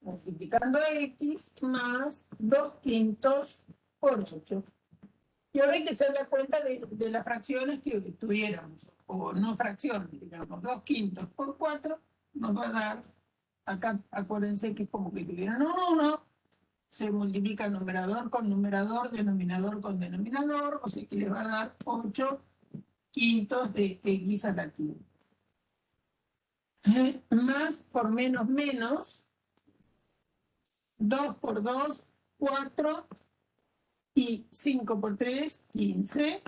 multiplicando x más 2/5 por 8. Y ahora hay que hacer la cuenta de las fracciones que tuviéramos, o no fracciones, digamos, 2/5 por 4 nos va a dar, acá acuérdense que es como que tuvieron un 1, se multiplica numerador con numerador, denominador con denominador, o sea que le va a dar 8 quintos de x a la quinta. Más por menos menos, 2 por 2, 4, y 5 por 3, 15,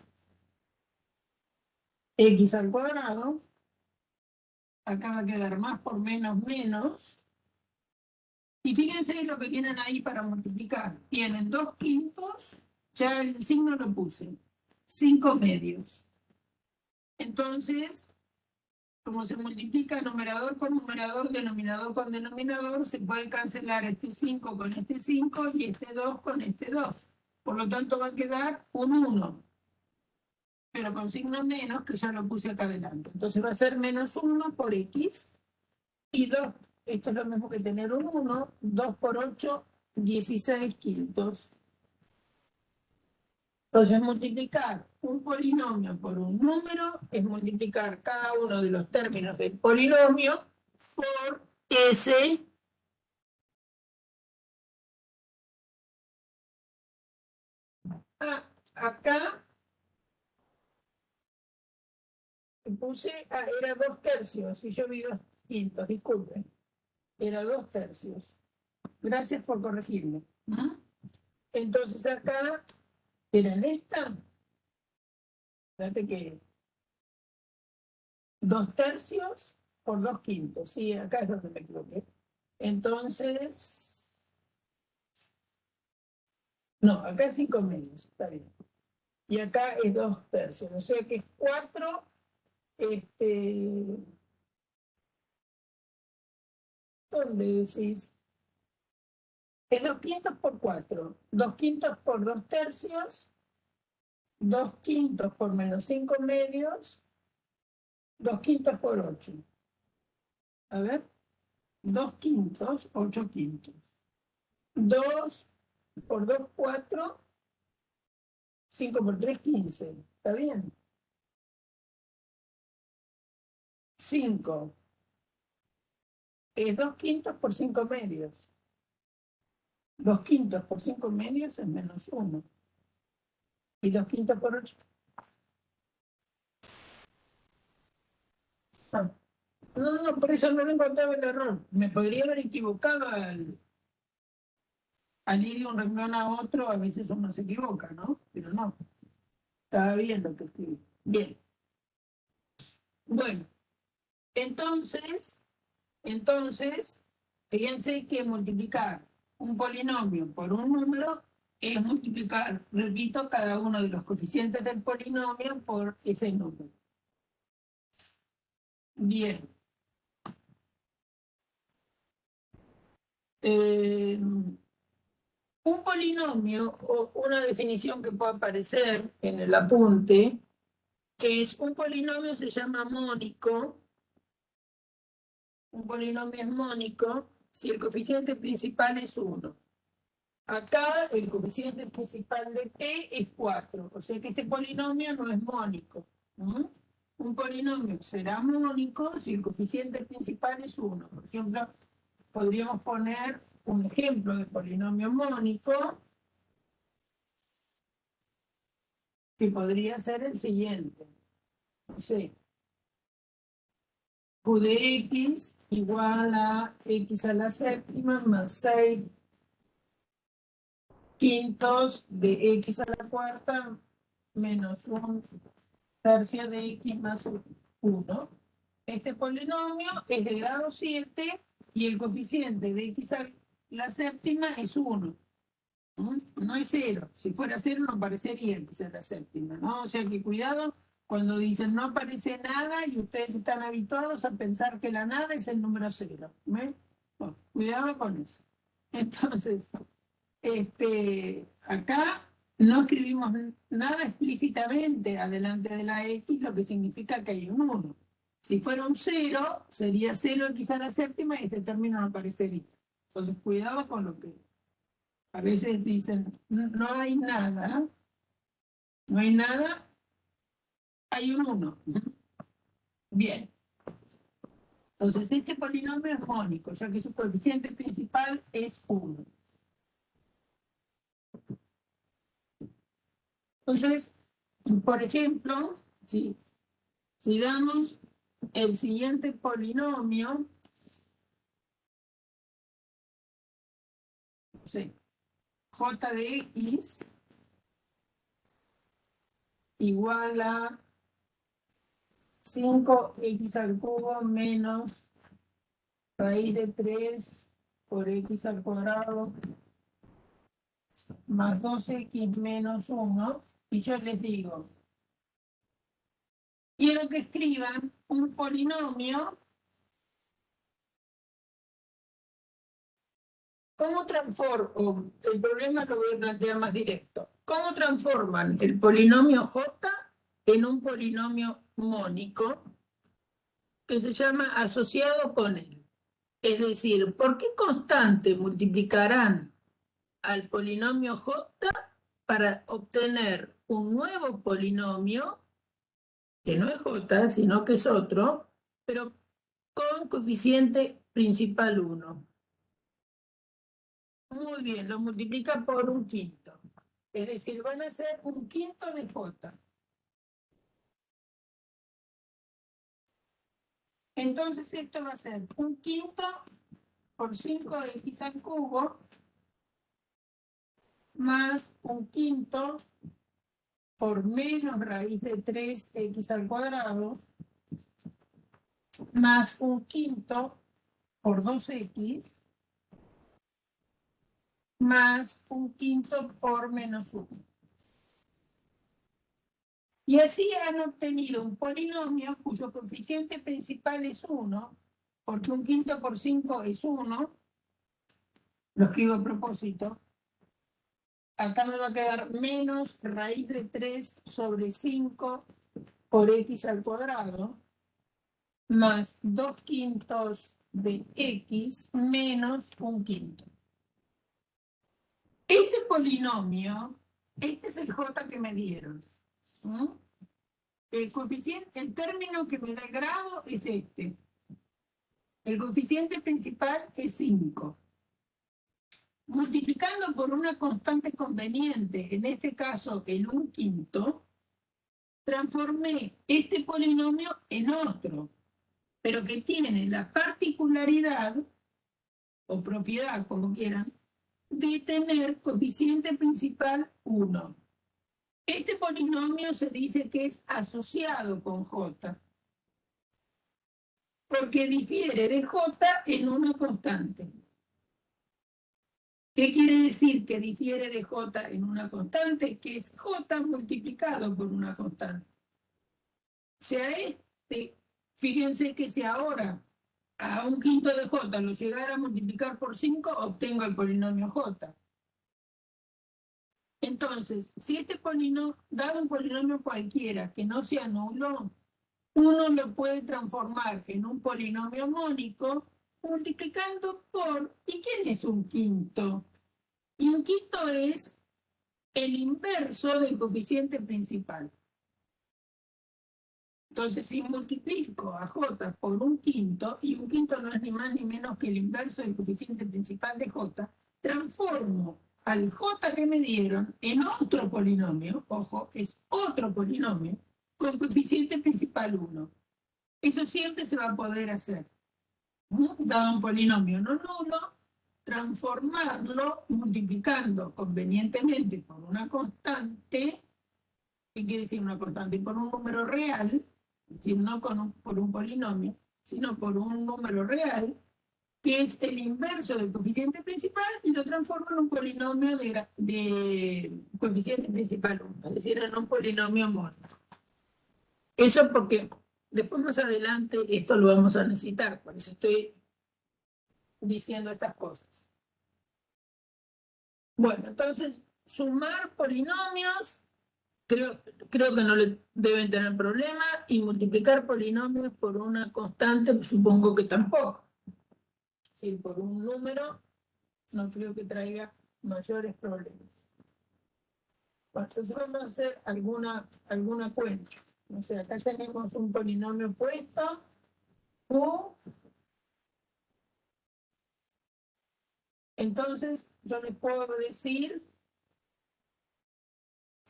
x al cuadrado, acá va a quedar más por menos menos, y fíjense lo que tienen ahí para multiplicar, tienen 2 quintos, ya el signo lo puse, 5 medios. Entonces, como se multiplica numerador con numerador, denominador con denominador, se puede cancelar este 5 con este 5 y este 2 con este 2. Por lo tanto, va a quedar un 1, pero con signo menos, que ya lo puse acá adelante. Entonces va a ser menos 1 por x, y 2, esto es lo mismo que tener un 1, 2 por 8, 16 quintos. Entonces, multiplicar un polinomio por un número es multiplicar cada uno de los términos del polinomio por S. Acá puse, era 2 tercios, y yo vi 2 quintos, disculpen. Era 2 tercios. Gracias por corregirme. Entonces acá, era en esta, fíjate que 2 tercios por 2 quintos. Sí, acá es donde me equivoqué. Entonces, no, acá es 5 medios, está bien. Y acá es 2 tercios, o sea que es 4, ¿dónde decís? Es 2 quintos por 4, 2 quintos por 2 tercios, 2 quintos por menos 5 medios, 2 quintos por 8. A ver, 2 quintos, 8 quintos. 2 por 2, 4, 5 por 3, 15. ¿Está bien? 5 es 2 quintos por 5 medios. 2 quintos por 5 medios es menos 1. Y 2 quintos por 8. No, por eso no lo encontraba el error. Me podría haber equivocado al ir de un renglón a otro, a veces uno se equivoca, ¿no? Pero no. Estaba bien lo que escribí. Bien. Bueno, entonces, fíjense que multiplicar un polinomio por un número es multiplicar, repito, cada uno de los coeficientes del polinomio por ese número. Bien. Un polinomio, o una definición que puede aparecer en el apunte, que es un polinomio se llama mónico. Un polinomio es mónico si el coeficiente principal es 1. Acá el coeficiente principal de t es 4, o sea que este polinomio no es mónico. Un polinomio será mónico si el coeficiente principal es 1. Por ejemplo, podríamos poner un ejemplo de polinomio mónico que podría ser el siguiente. No sé, q de x igual a x a la séptima más 6 quintos de x a la cuarta menos 1 tercio de x más 1. Este polinomio es de grado 7 y el coeficiente de x a la séptima es 1. No es 0. Si fuera 0 no aparecería x a la séptima, ¿no? O sea que cuidado cuando dicen no aparece nada y ustedes están habituados a pensar que la nada es el número 0. Bueno, cuidado con eso. Entonces, acá no escribimos nada explícitamente adelante de la x, lo que significa que hay un 1. Si fuera un 0, sería 0x a la séptima y este término no aparecería. Entonces, cuidado con lo que a veces dicen, no hay nada, no hay nada, hay un 1. Bien. Entonces, este polinomio es mónico, ya que su coeficiente principal es 1. Entonces, por ejemplo, si damos el siguiente polinomio, sí, j de x igual a 5x al cubo menos raíz de 3 por x al cuadrado más 2x menos 1, y yo les digo, quiero que escriban un polinomio. ¿Cómo transformo? El problema lo voy a plantear más directo. ¿Cómo transforman el polinomio j en un polinomio mónico que se llama asociado con él? Es decir, ¿por qué constante multiplicarán al polinomio j para obtener un nuevo polinomio que no es j, sino que es otro, pero con coeficiente principal 1? Muy bien, lo multiplica por un quinto. Es decir, van a ser un quinto de j. Entonces esto va a ser un quinto por 5x al cubo más un quinto por menos raíz de 3x al cuadrado más un quinto por 2x más un quinto por menos 1. Y así han obtenido un polinomio cuyo coeficiente principal es 1, porque un quinto por 5 es 1, lo escribo a propósito. Acá me va a quedar menos raíz de 3 sobre 5 por x al cuadrado, más 2 quintos de x menos un quinto. Este polinomio, este es el j que me dieron. El coeficiente, el término que me da el grado es este. El coeficiente principal es 5. Multiplicando por una constante conveniente, en este caso el 1 quinto, transformé este polinomio en otro, pero que tiene la particularidad, o propiedad, como quieran, de tener coeficiente principal 1. Este polinomio se dice que es asociado con j, porque difiere de j en una constante. ¿Qué quiere decir que difiere de j en una constante? Que es j multiplicado por una constante. Fíjense que si ahora a un quinto de j lo llegara a multiplicar por 5, obtengo el polinomio j. Entonces, si este polinomio, dado un polinomio cualquiera que no sea nulo, uno lo puede transformar en un polinomio mónico multiplicando por... ¿Y quién es un quinto? Y un quinto es el inverso del coeficiente principal. Entonces, si multiplico a j por un quinto, y un quinto no es ni más ni menos que el inverso del coeficiente principal de j, transformo al j que me dieron en otro polinomio, ojo, es otro polinomio, con coeficiente principal 1. Eso siempre se va a poder hacer. Dado un polinomio no nulo, transformarlo multiplicando convenientemente por una constante. ¿Qué quiere decir una constante? Por un número real, es decir, no por un polinomio, sino por un número real, que es el inverso del coeficiente principal, y lo transformo en un polinomio de coeficiente principal 1, es decir, en un polinomio mónico. Eso porque después más adelante esto lo vamos a necesitar, por eso estoy diciendo estas cosas. Bueno, entonces, sumar polinomios, creo que no le deben tener problema, y multiplicar polinomios por una constante, supongo que tampoco. Si por un número, no creo que traiga mayores problemas. Bueno, entonces vamos a hacer alguna cuenta. O sea, acá tenemos un polinomio puesto, Q. Entonces, yo les puedo decir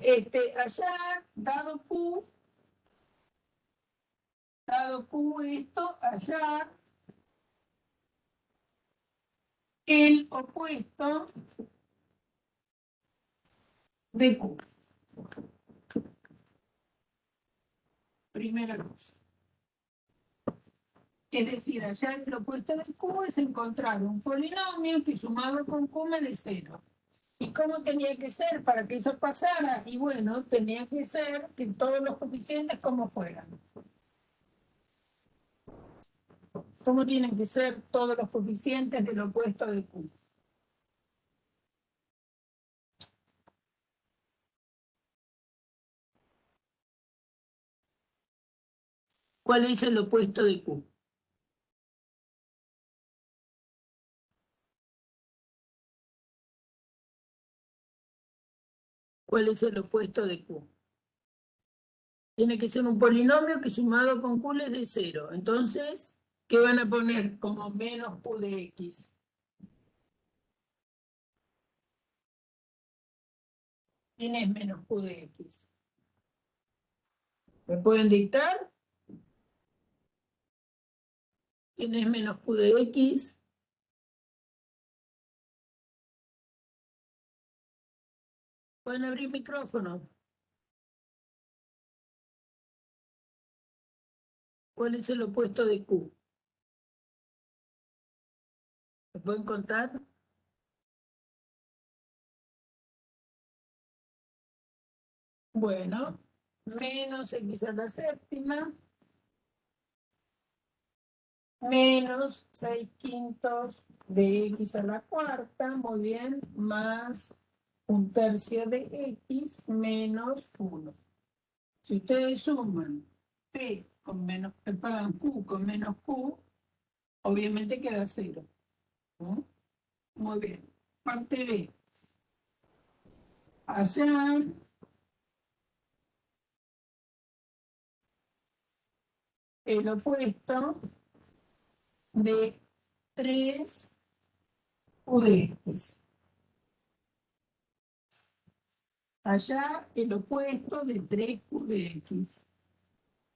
Allá, dado Q esto, allá, el opuesto de Q. Primera cosa. Es decir, allá el opuesto de Q es encontrar un polinomio que sumado con Q me dé 0. ¿Y cómo tenía que ser para que eso pasara? Y bueno, tenía que ser que todos los coeficientes como fueran. ¿Cómo tienen que ser todos los coeficientes del opuesto de Q? ¿Cuál es el opuesto de Q? ¿Cuál es el opuesto de Q? Tiene que ser un polinomio que sumado con Q les dé 0. Entonces, ¿qué van a poner como menos Q de X? ¿Quién es menos Q de X? ¿Me pueden dictar? ¿Quién es menos Q de X? Pueden abrir micrófono. ¿Cuál es el opuesto de Q? ¿Me pueden contar? Bueno, menos X a la séptima, menos 6/5 de X a la cuarta, muy bien, más 1/3 de X menos 1. Si ustedes suman P con menos, perdón, Q con menos Q, obviamente queda 0. ¿No? Muy bien. Parte B. Allá el opuesto de 3 Q de X. Allá el opuesto de 3Q de X.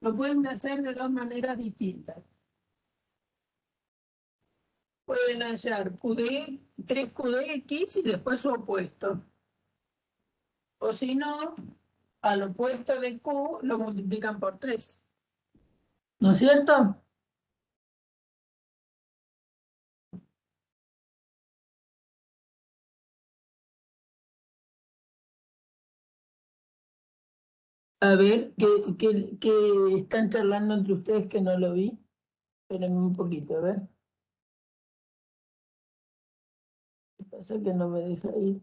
Lo pueden hacer de dos maneras distintas. Pueden hallar 3Q de X y después su opuesto. O si no, al opuesto de Q lo multiplican por 3. ¿No es cierto? A ver, ¿qué están charlando entre ustedes que no lo vi? Espérenme un poquito, a ver. ¿Qué pasa que no me deja ir?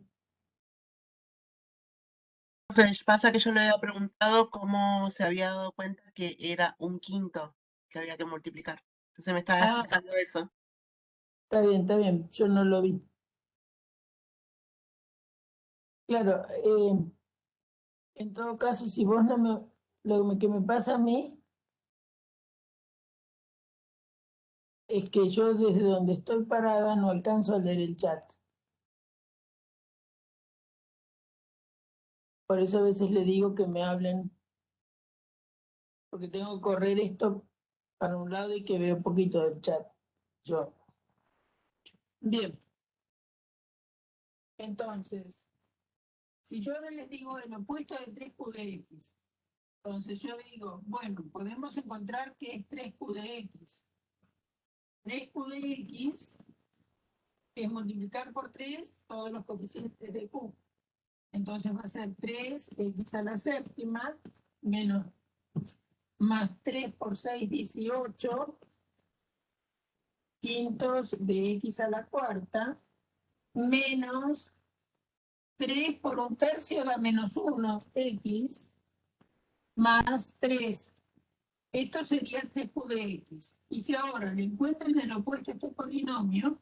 Pasa que yo le había preguntado cómo se había dado cuenta que era 1/5 que había que multiplicar. Entonces me estaba explicando eso. Está bien, yo no lo vi. Claro, en todo caso, si vos no me... Lo que me pasa a mí es que yo desde donde estoy parada no alcanzo a leer el chat. Por eso a veces le digo que me hablen, porque tengo que correr esto para un lado y que veo un poquito del chat. Yo. Bien. Entonces, si yo ahora les digo el opuesto de 3Q de X, entonces yo digo, bueno, podemos encontrar que es 3Q de X. 3Q de X es multiplicar por 3 todos los coeficientes de Q. Entonces va a ser 3X a la séptima menos más 3 por 6, 18 quintos de X a la cuarta menos 3 por 1/3 da menos 1, X más 3. Esto sería 3Q de X. Y si ahora le encuentran el opuesto a este polinomio,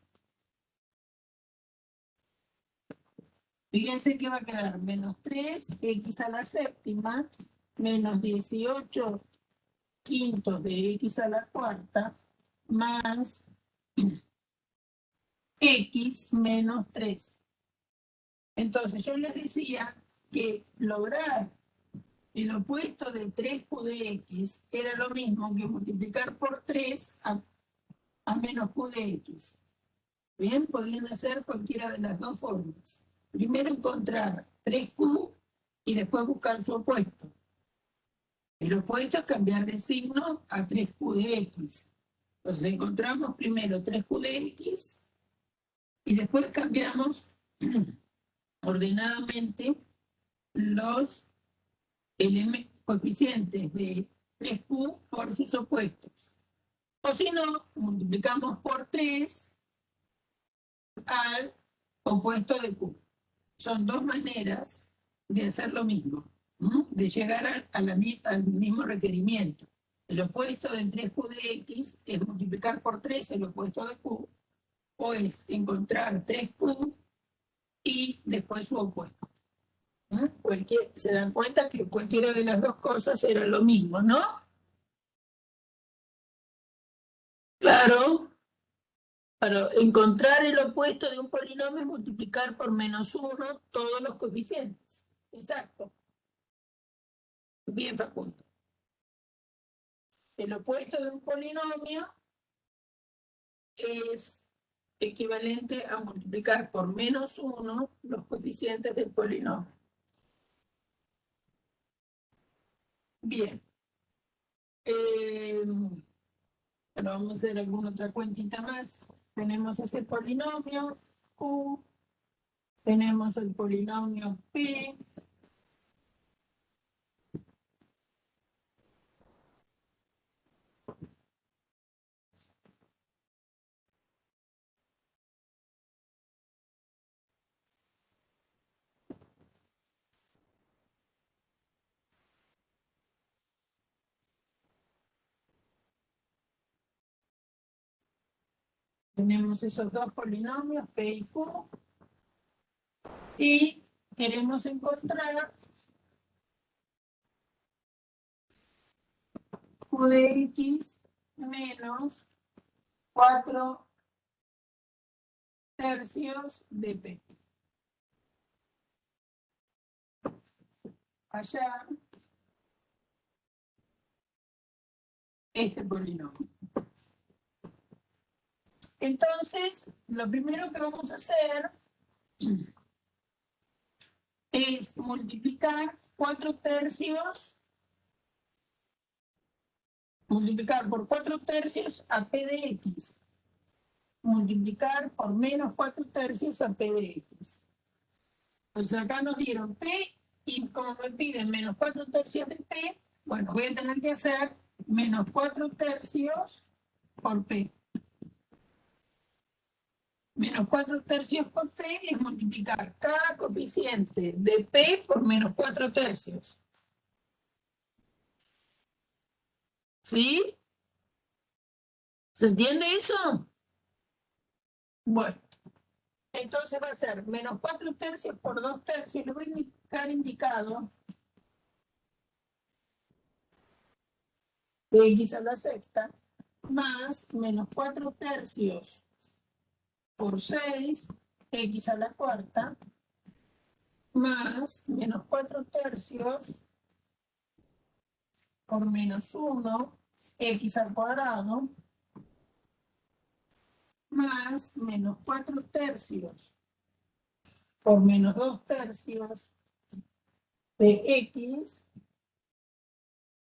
fíjense que va a quedar menos 3X a la séptima menos 18 quintos de X a la cuarta más X menos 3. Entonces yo les decía que lograr el opuesto de 3q de x era lo mismo que multiplicar por 3 a menos q de x. Bien, podrían hacer cualquiera de las dos formas. Primero encontrar 3q y después buscar su opuesto. El opuesto es cambiar de signo a 3q de x. Entonces encontramos primero 3q de x y después cambiamos ordenadamente los coeficientes de 3q por sus opuestos. O si no, multiplicamos por 3 al opuesto de q. Son dos maneras de hacer lo mismo, ¿no? De llegar al mismo requerimiento. El opuesto de 3q de x es multiplicar por 3 el opuesto de q, o es encontrar 3q y después su opuesto. ¿No? Se dan cuenta que cualquiera de las dos cosas era lo mismo, ¿no? Claro. Para encontrar el opuesto de un polinomio es multiplicar por -1 todos los coeficientes. Exacto. Bien, Facundo. El opuesto de un polinomio es equivalente a multiplicar por -1 los coeficientes del polinomio. Bien. Bueno, vamos a hacer alguna otra cuentita más. Tenemos ese polinomio Q, tenemos el polinomio P, tenemos esos dos polinomios, P y Q, y queremos encontrar Q de X menos 4/3 de P. Allá, este polinomio. Entonces, lo primero que vamos a hacer es multiplicar 4/3, multiplicar por 4/3 a P de X, multiplicar por menos 4/3 a P de X. Entonces acá nos dieron P y como me piden menos 4/3 de P, bueno, voy a tener que hacer menos 4/3 por P. Menos 4/3 por P es multiplicar cada coeficiente de P por menos 4/3. ¿Sí? ¿Se entiende eso? Bueno, entonces va a ser menos 4/3 por 2/3, lo voy a indicar indicado, de X a la sexta, más menos 4/3 por 6, X a la cuarta, más menos 4/3 por -1, X al cuadrado, más menos 4/3 por menos 2/3 de X,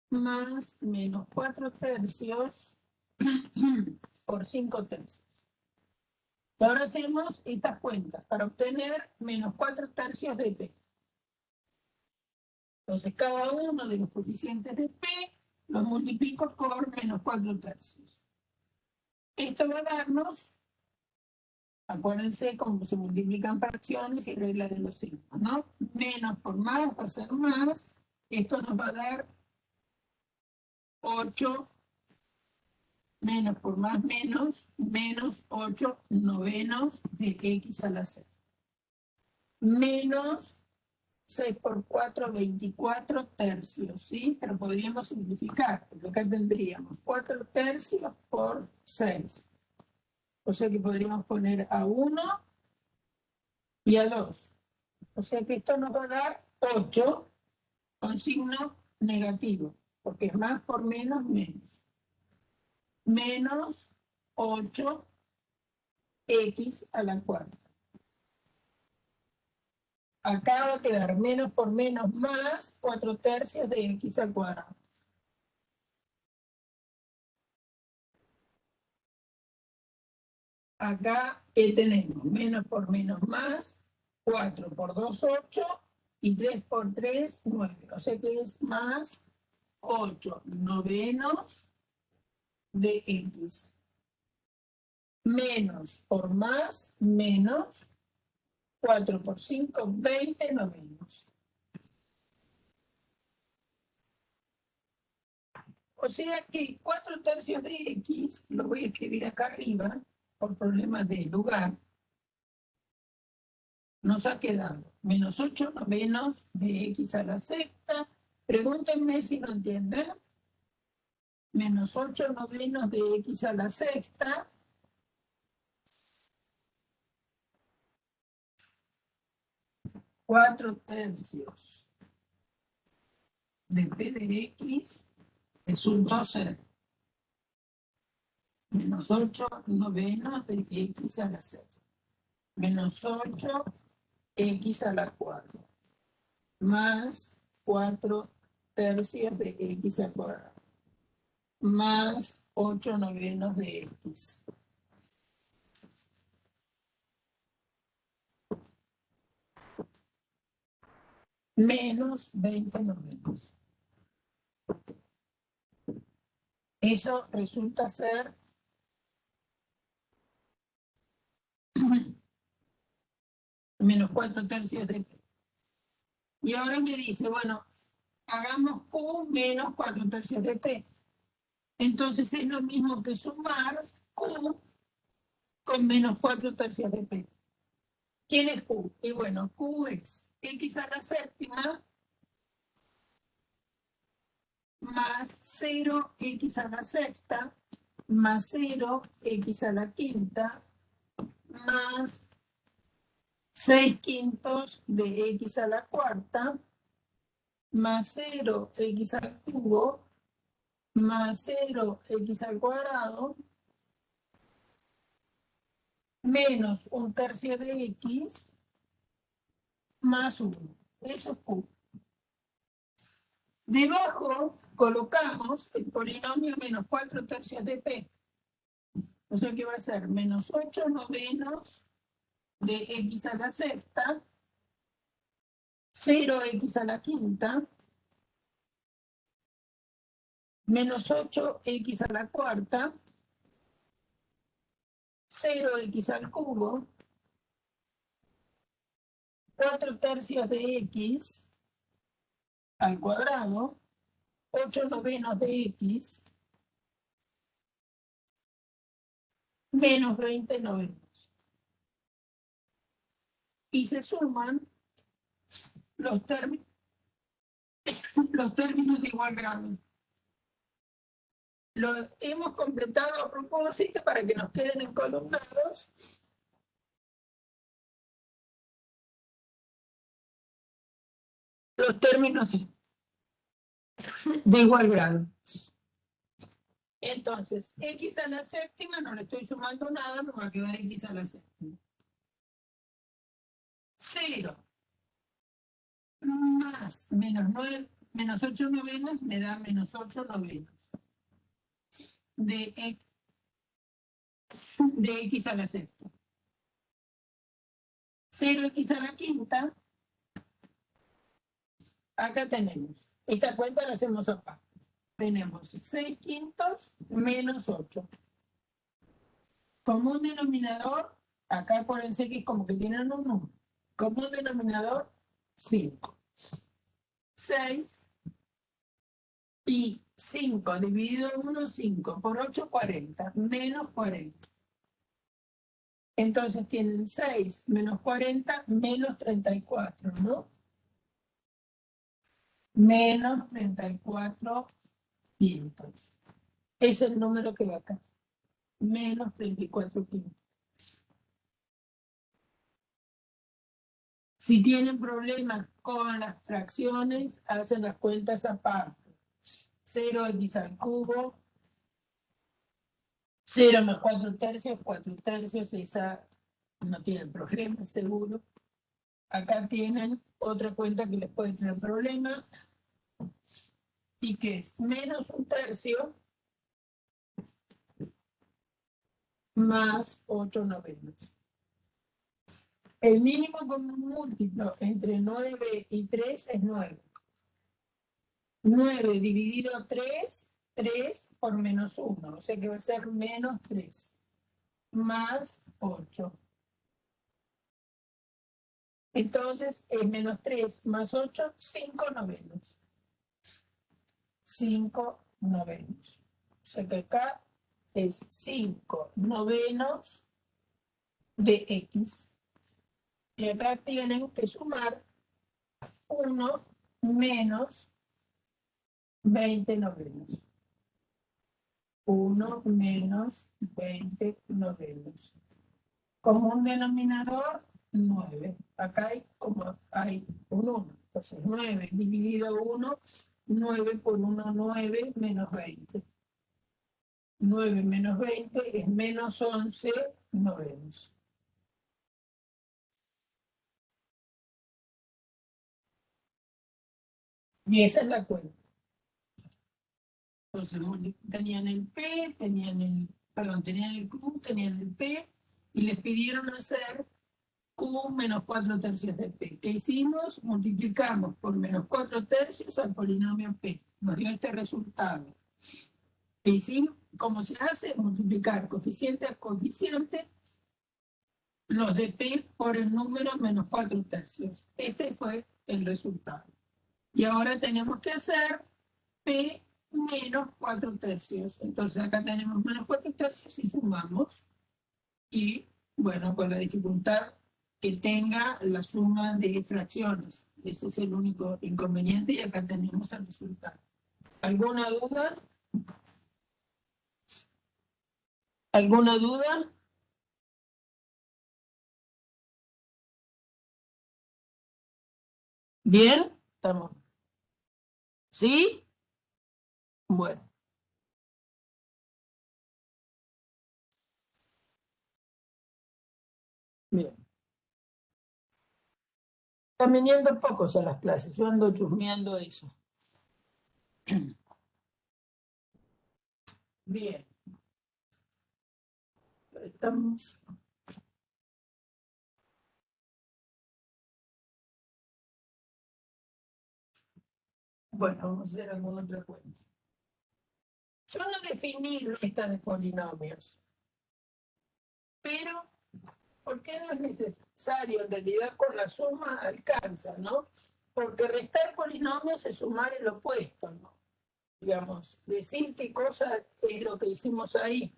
más menos 4/3 por 5/3. Y ahora hacemos estas cuentas para obtener menos 4/3 de P. Entonces, cada uno de los coeficientes de P los multiplico por menos 4/3. Esto va a darnos, acuérdense cómo se multiplican fracciones y regla de los signos, ¿no? Menos por más va a ser más. Esto nos va a dar 8 menos por más menos 8 novenos de X a la Z. Menos 6 por 4, 24/3, ¿sí? Pero podríamos simplificar, porque acá tendríamos 4/3 por 6. O sea que podríamos poner a 1 y a 2. O sea que esto nos va a dar 8 con signo negativo, porque es más por menos, menos. Menos 8x a la cuarta. Acá va a quedar menos por menos más 4/3 de x al cuadrado. Acá, ¿qué tenemos? Menos por menos más, 4 por 2, 8, y 3 por 3, 9. O sea que es más 8 novenos de x. Menos por más, menos 4 por 5, 20 novenos. O sea que 4/3 de x, lo voy a escribir acá arriba, por problemas de lugar, nos ha quedado menos 8 novenos de x a la sexta. Pregúntenme si no entienden. Menos 8 novenos de x a la sexta. Cuatro tercios de p de x es un 12. Menos 8 novenos de x a la sexta. Menos 8 x a la cuarta. Más 4/3 de x al cuadrado. Más 8 novenos de x. Menos 20 novenos. Eso resulta ser menos 4/3 de p. Y ahora me dice, bueno, hagamos q menos 4/3 de p. Entonces es lo mismo que sumar q con menos 4/3 de p. ¿Quién es q? Y bueno, q es x a la séptima más 0x a la sexta más 0x a la quinta más 6/5 de x a la cuarta más 0x al cubo más 0x al cuadrado menos 1/3 de x más 1. Eso es q. Debajo colocamos el polinomio menos 4/3 de p. O sea que va a ser menos 8 novenos de x a la sexta, 0x a la quinta, menos 8x a la cuarta, 0x al cubo, 4/3 de x al cuadrado, 8 novenos de x, menos 20 novenos. Y se suman los términos de igual grado. Lo hemos completado a propósito para que nos queden encolumnados. Los términos de igual grado. Entonces, x a la séptima, no le estoy sumando nada, me va a quedar x a la séptima. 0 más menos 8 novenos me da menos 8 novenos de x a la sexta. 0x a la quinta, acá tenemos. Esta cuenta la hacemos acá. Tenemos 6/5 menos 8. Común denominador, acá acuérdense que es como que tienen un número. Común denominador, 5. 6 y 5 dividido 1, 5 por 8, 40, menos 40. Entonces tienen 6 menos 40, menos 34, ¿no? Menos 34 quintos. Es el número que va acá. Menos 34 quintos. Si tienen problemas con las fracciones, hacen las cuentas aparte. 0x al cubo, 0 más 4 tercios, esa no tienen problema, seguro. Acá tienen otra cuenta que les puede tener problemas, y que es menos 1/3 más 8/9. El mínimo común múltiplo entre 9 y 3 es 9. 9 dividido 3, 3 por menos 1, o sea que va a ser menos 3, más 8. Entonces es menos 3 más 8, 5/9. 5/9. O sea que acá es 5/9 de x. Y acá tienen que sumar 1 menos 20/9. 1 menos 20/9. Como un denominador, 9. Acá hay un 1. Entonces 9 dividido 1, 9 por 1, 9 menos 20. 9 menos 20 es menos 11/9. Y esa es la cuenta. Entonces tenían el P, tenían el Q, tenían el P, y les pidieron hacer Q menos 4 tercios de P. ¿Qué hicimos? Multiplicamos por menos 4 tercios al polinomio P. Nos dio este resultado. ¿Qué hicimos? ¿Cómo se hace? Multiplicar coeficiente a coeficiente los de P por el número menos 4 tercios. Este fue el resultado. Y ahora tenemos que hacer P menos 4 tercios. Entonces acá tenemos menos 4 tercios y sumamos. Y bueno, con la dificultad que tenga la suma de fracciones. Ese es el único inconveniente y acá tenemos el resultado. ¿Alguna duda? ¿Alguna duda? ¿Bien? ¿Estamos? ¿Sí? Bueno. Bien. Están viniendo pocos a las clases, yo ando chusmeando eso. Bien. Estamos. Bueno, vamos a hacer alguna otra cuenta. Yo no definí lista de polinomios, pero ¿por qué no es necesario? En realidad con la suma alcanza, ¿no? Porque restar polinomios es sumar el opuesto, ¿no? Digamos, decir qué cosa es lo que hicimos ahí.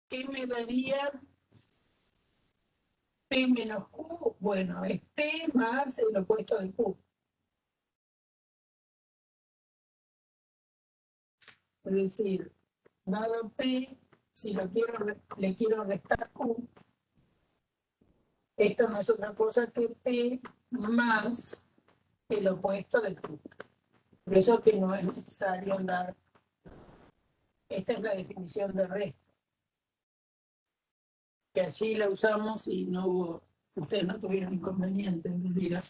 ¿Qué me daría P menos Q? Bueno, es P más el opuesto de Q. Es decir, dado P, si le quiero restar Q, esto no es otra cosa que P más el opuesto de Q. Por eso que no es necesario andar. Esta es la definición de resta, que allí la usamos y no hubo, ustedes no tuvieron inconveniente en realidad.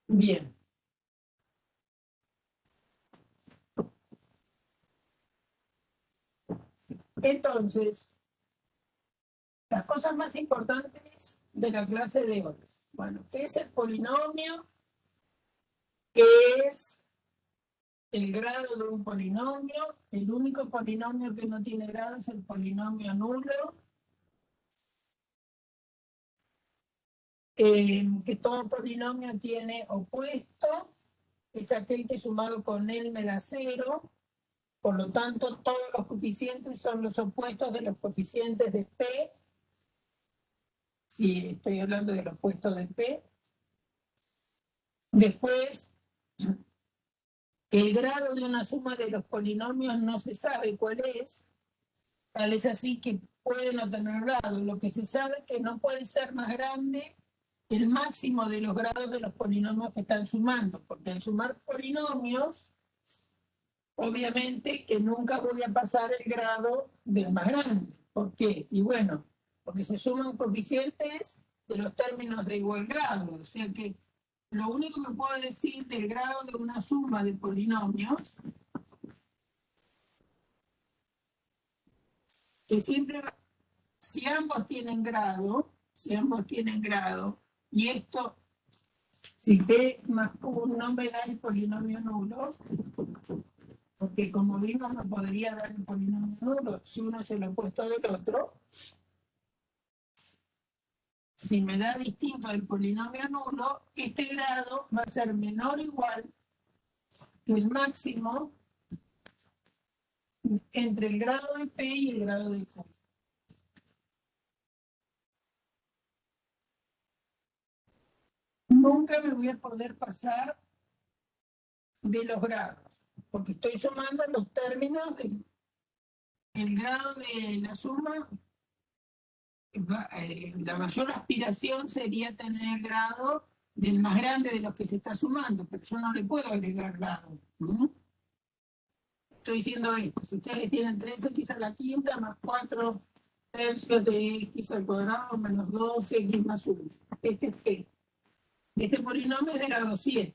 Bien. Entonces, las cosas más importantes de la clase de hoy. Bueno, ¿qué es el polinomio? ¿Qué es el grado de un polinomio? El único polinomio que no tiene grado es el polinomio nulo. Que todo polinomio tiene opuesto, es aquel que sumado con él me da 0. Por lo tanto, todos los coeficientes son los opuestos de los coeficientes de P. Si estoy hablando del opuesto de P. Después, el grado de una suma de los polinomios no se sabe cuál es. Tal es así que puede no tener grado. Lo que se sabe es que no puede ser más grande el máximo de los grados de los polinomios que están sumando, porque al sumar polinomios, obviamente que nunca voy a pasar el grado del más grande. ¿Por qué? Y bueno, porque se suman coeficientes de los términos de igual grado. O sea que lo único que puedo decir del grado de una suma de polinomios, que siempre, si ambos tienen grado, y esto, si t más q no me da el polinomio nulo, porque como vimos no podría dar el polinomio nulo si uno es el opuesto del otro. Si me da distinto el polinomio nulo, este grado va a ser menor o igual que el máximo entre el grado de P y el grado de Q. Nunca me voy a poder pasar de los grados, porque estoy sumando los términos del grado de la suma. La mayor aspiración sería tener el grado del más grande de los que se está sumando, pero yo no le puedo agregar grado. Estoy diciendo esto: si ustedes tienen 3x a la quinta más 4 tercios de x al cuadrado menos 2x más 1, este es P. Este polinomio es de grado 7.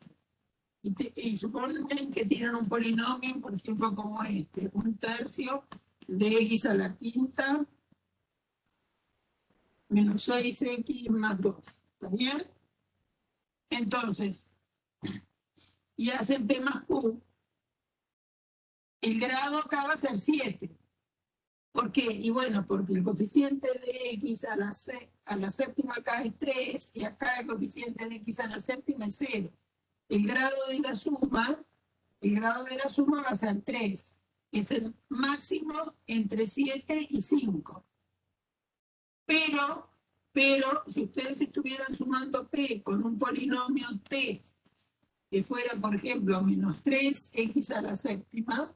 Y suponen que tienen un polinomio, por ejemplo, como este: 1/3 de x a la quinta menos 6x más 2. ¿Está bien? Entonces, y hacen P más Q, el grado acá va a ser 7. ¿Por qué? Y bueno, porque el coeficiente de x a la séptima acá es 3 y acá el coeficiente de x a la séptima es 0. El grado de la suma va a ser 3, que es el máximo entre 7 y 5. Pero si ustedes estuvieran sumando P con un polinomio T que fuera, por ejemplo, menos 3x a la séptima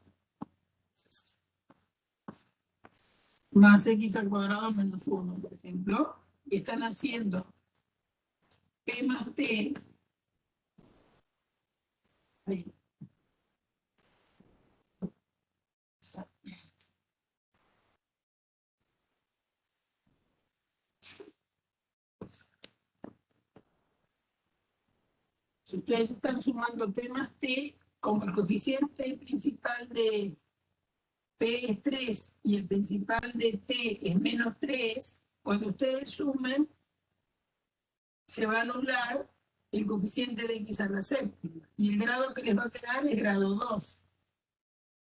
más x al cuadrado menos 1, por ejemplo, y están haciendo P más T. Ahí. Si ustedes están sumando P más T, como el coeficiente principal de P es 3 y el principal de T es menos 3, cuando ustedes sumen, se va a anular el coeficiente de x a la séptima. Y el grado que les va a quedar es grado 2.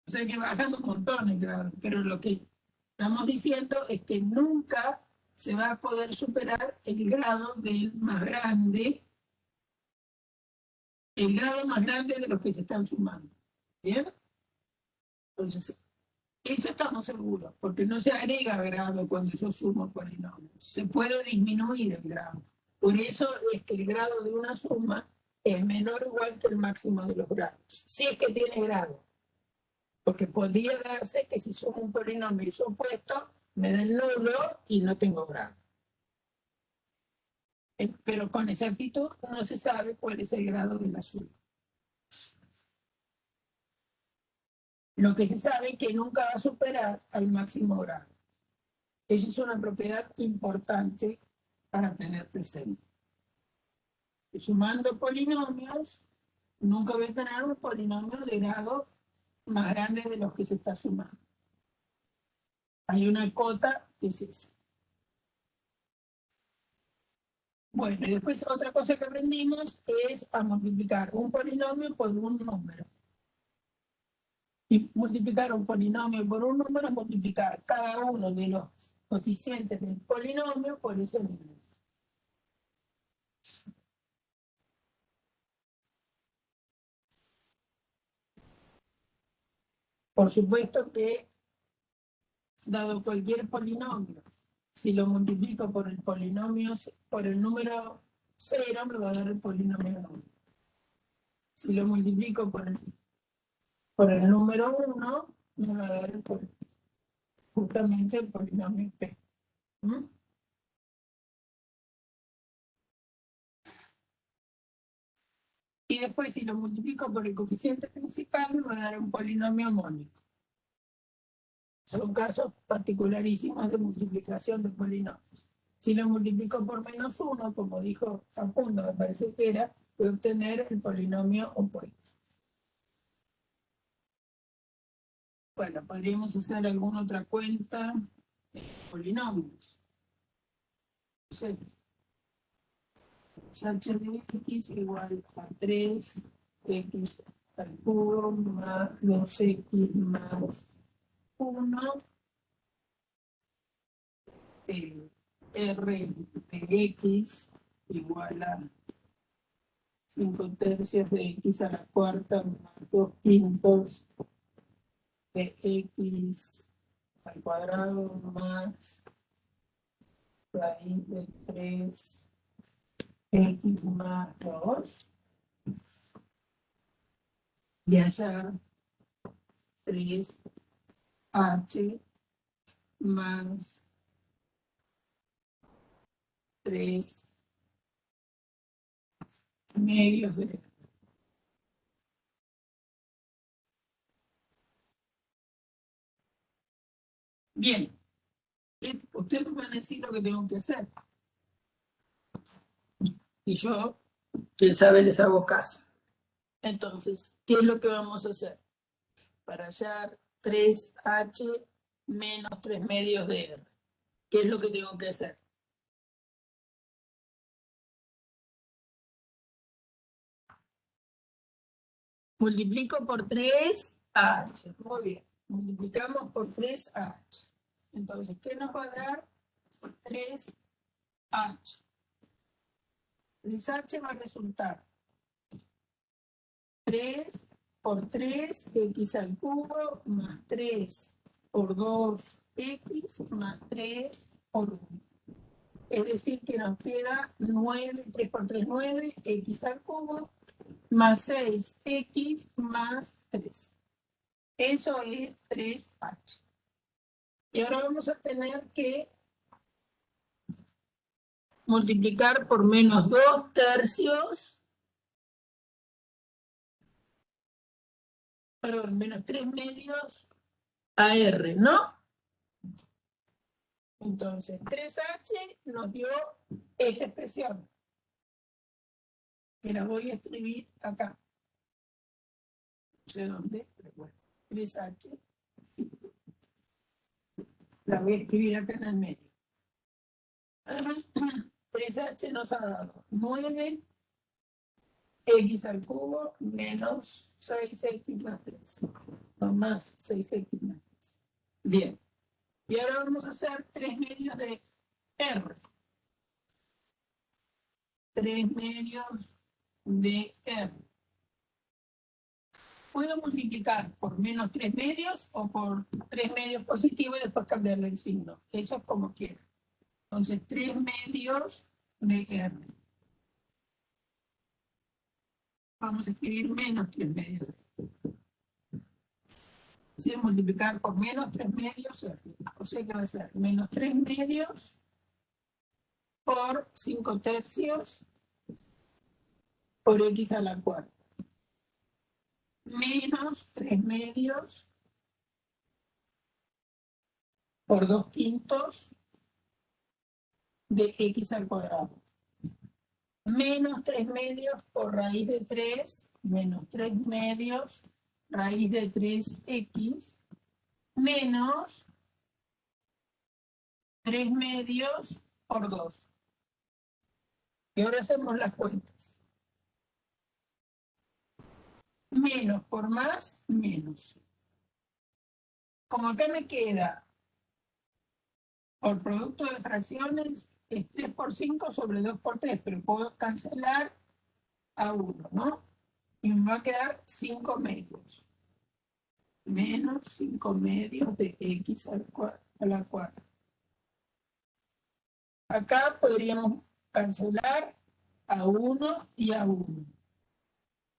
O sea que bajando un montón el grado. Pero lo que estamos diciendo es que nunca se va a poder superar el grado del más grande, el grado más grande de los que se están sumando. ¿Bien? Entonces, eso estamos seguros, porque no se agrega grado cuando yo sumo polinomios. Se puede disminuir el grado. Por eso es que el grado de una suma es menor o igual que el máximo de los grados. Si es que tiene grado. Porque podría darse que si sumo un polinomio y su opuesto, me den nulo y no tengo grado. Pero con exactitud no se sabe cuál es el grado de la suma. Lo que se sabe es que nunca va a superar al máximo grado. Esa es una propiedad importante para tener presente. Y sumando polinomios, nunca voy a tener un polinomio de grado más grande de los que se está sumando. Hay una cota que es esa. Bueno, y después otra cosa que aprendimos es a multiplicar un polinomio por un número. Y multiplicar un polinomio por un número es multiplicar cada uno de los coeficientes del polinomio por ese número. Por supuesto que, dado cualquier polinomio, si lo multiplico por el polinomio, por el número 0, me va a dar el polinomio 1. Si lo multiplico por el número 1, me va a dar justamente el polinomio P. ¿Mm? Y después, si lo multiplico por el coeficiente principal, me va a dar un polinomio mónico. Son casos particularísimos de multiplicación de polinomios. Si lo multiplico por -1, como dijo Facundo, me parece que era, voy a obtener el polinomio opuesto. Bueno, podríamos hacer alguna otra cuenta de polinomios. Entonces, h de x igual a 3x al cubo más 2x más 1, r de x igual a 5/3 de x a la cuarta más 2/5 de x al cuadrado más raíz de 3x más 2 y allá 3h más 3 medios de... Bien, ustedes me van a decir lo que tengo que hacer. Y yo, quién sabe, les hago caso. Entonces, ¿qué es lo que vamos a hacer? Para hallar 3h menos 3 medios de r. ¿Qué es lo que tengo que hacer? Multiplico por 3h. Muy bien. Multiplicamos por 3h. Entonces, ¿qué nos va a dar? 3h. 3h va a resultar 3 por 3, x al cubo, más 3 por 2, x, más 3 por 1. Es decir, que nos queda 9, 3 por 3, 9, x al cubo, más 6x más 3. Eso es 3h. Y ahora vamos a tener que multiplicar por menos 2/3, perdón, menos 3 medios a r, ¿no? Entonces, 3h nos dio esta expresión, que la voy a escribir acá. No sé dónde, pero bueno, 3h. La voy a escribir acá en el medio. 3h nos ha dado 9 x al cubo menos 6x más 3. O más 6x más 3. Bien. Y ahora vamos a hacer 3 medios de r. 3 medios de r. Puedo multiplicar por menos 3 medios o por 3 medios positivos y después cambiarle el signo. Eso es como quiera. Entonces, 3 medios de r. Vamos a escribir menos 3 medios. Si multiplicar por menos 3 medios, o sea que va a ser menos 3 medios por 5/3 por x a la cuarta. Menos 3 medios por 2/5 de x al cuadrado. Menos 3 medios por raíz de 3, menos 3 medios raíz de 3x, menos 3 medios por 2. Y ahora hacemos las cuentas. Menos por más, menos. Como acá me queda, por producto de fracciones, es 3 por 5 sobre 2 por 3, pero puedo cancelar a 1, ¿no? Y me va a quedar 5 medios. Menos 5 medios de x a la cuarta. Acá podríamos cancelar a 1 y a 1.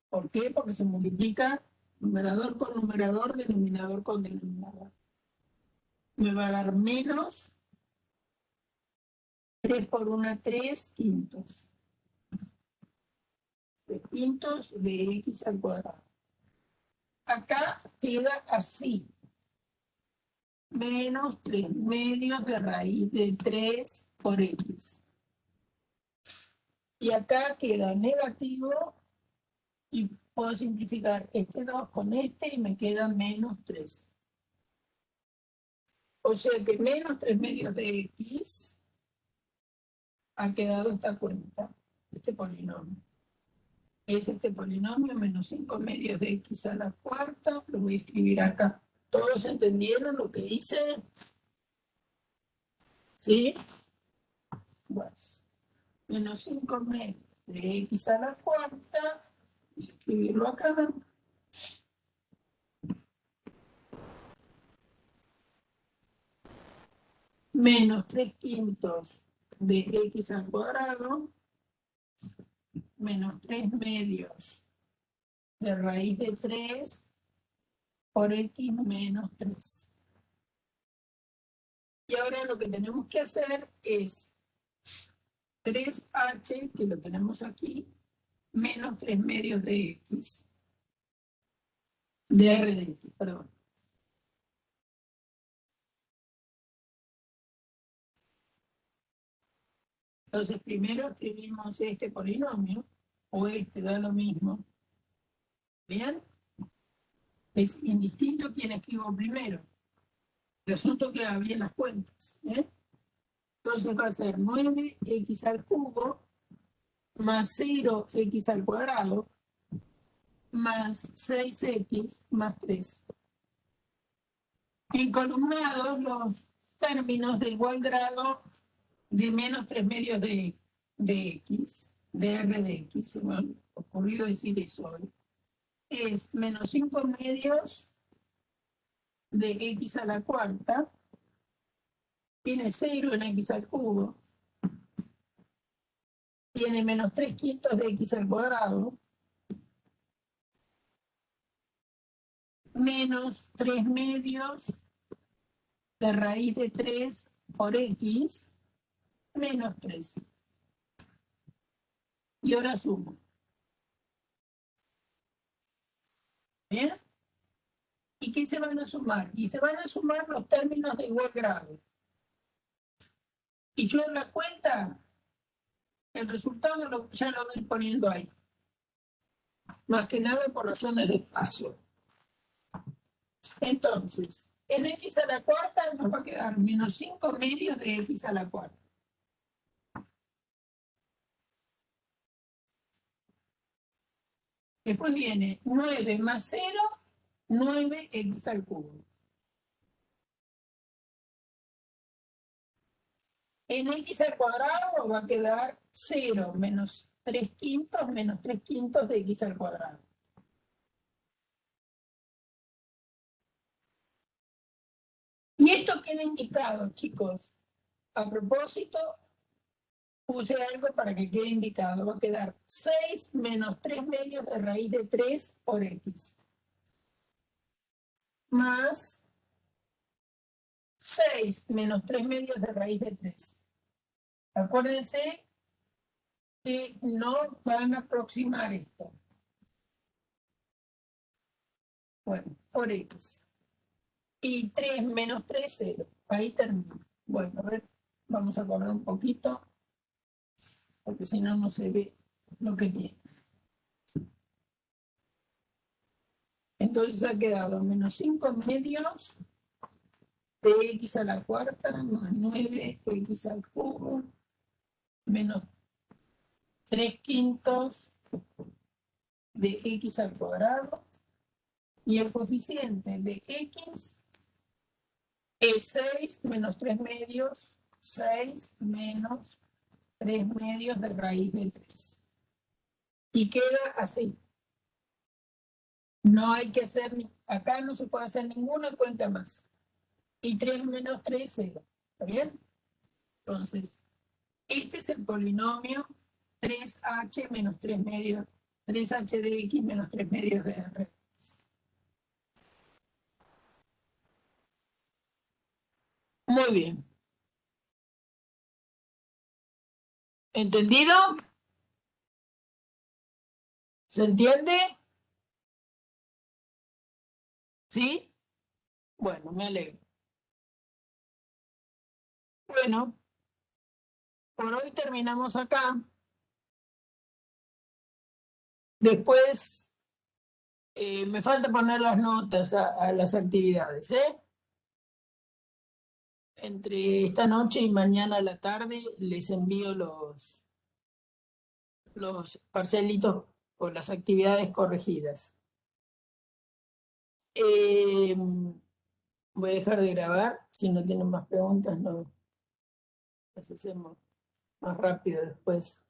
¿Por qué? Porque se multiplica numerador con numerador, denominador con denominador. Me va a dar menos 3 por 1, 3 quintos. 3 quintos de x al cuadrado. Acá queda así. Menos 3 medios de raíz de 3 por x. Y acá queda negativo y puedo simplificar este 2 con este y me queda menos 3. O sea que menos 3 medios de x ha quedado esta cuenta, este polinomio. Es este polinomio menos 5 medios de x a la cuarta, lo voy a escribir acá. ¿Todos entendieron lo que hice? ¿Sí? Bueno, menos 5 medios de x a la cuarta, voy a escribirlo acá. Menos 3 quintos de x al cuadrado, menos 3 medios de raíz de 3 por x menos 3. Y ahora lo que tenemos que hacer es 3h, que lo tenemos aquí, menos 3 medios de x, de r de x, perdón. Entonces primero escribimos este polinomio, o este, da lo mismo. ¿Bien? Es indistinto quién escribo primero. El asunto queda bien las cuentas. Entonces va a ser 9x al cubo más 0x al cuadrado más 6x más 3. Encolumnados los términos de igual grado de menos 3 medios de x, de r de x, se me ha ocurrido decir eso hoy, es menos 5 medios de x a la cuarta, tiene 0 en x al cubo, tiene menos 3 quintos de x al cuadrado, menos 3 medios de raíz de 3 por x, menos 3. Y ahora sumo. ¿Bien? ¿Y qué se van a sumar? Y se van a sumar los términos de igual grado. Y yo en la cuenta, el resultado ya lo voy poniendo ahí. Más que nada por razones de espacio. Entonces, en x a la cuarta nos va a quedar menos 5 medios de x a la cuarta. Después viene 9 más 0, 9x al cubo. En x al cuadrado va a quedar 0 menos 3 quintos menos 3 quintos de x al cuadrado. Y esto queda indicado, chicos. A propósito, puse algo para que quede indicado. Va a quedar 6 menos 3 medios de raíz de 3 por x. Más 6 menos 3 medios de raíz de 3. Acuérdense que no van a aproximar esto. Bueno, por x. Y 3 menos 3, 0. Ahí termina. Bueno, a ver, vamos a correr un poquito, porque si no, no se ve lo que tiene. Entonces ha quedado menos 5 medios de x a la cuarta más 9x al cubo menos 3 quintos de x al cuadrado, y el coeficiente de x es 6 menos 3 medios, 6 menos 3 medios de raíz de 3. Y queda así. No hay que hacer, acá no se puede hacer ninguna cuenta más. Y 3 menos 3, 0. ¿Está bien? Entonces, este es el polinomio 3h menos 3 medios, 3h de x menos 3 medios de r. Muy bien. ¿Entendido? ¿Se entiende? ¿Sí? Bueno, me alegro. Bueno, por hoy terminamos acá. Después me falta poner las notas a las actividades, ¿eh? Entre esta noche y mañana a la tarde les envío los parcelitos o las actividades corregidas. Eh, Voy a dejar de grabar. Si no tienen más preguntas, no las hacemos más rápido después.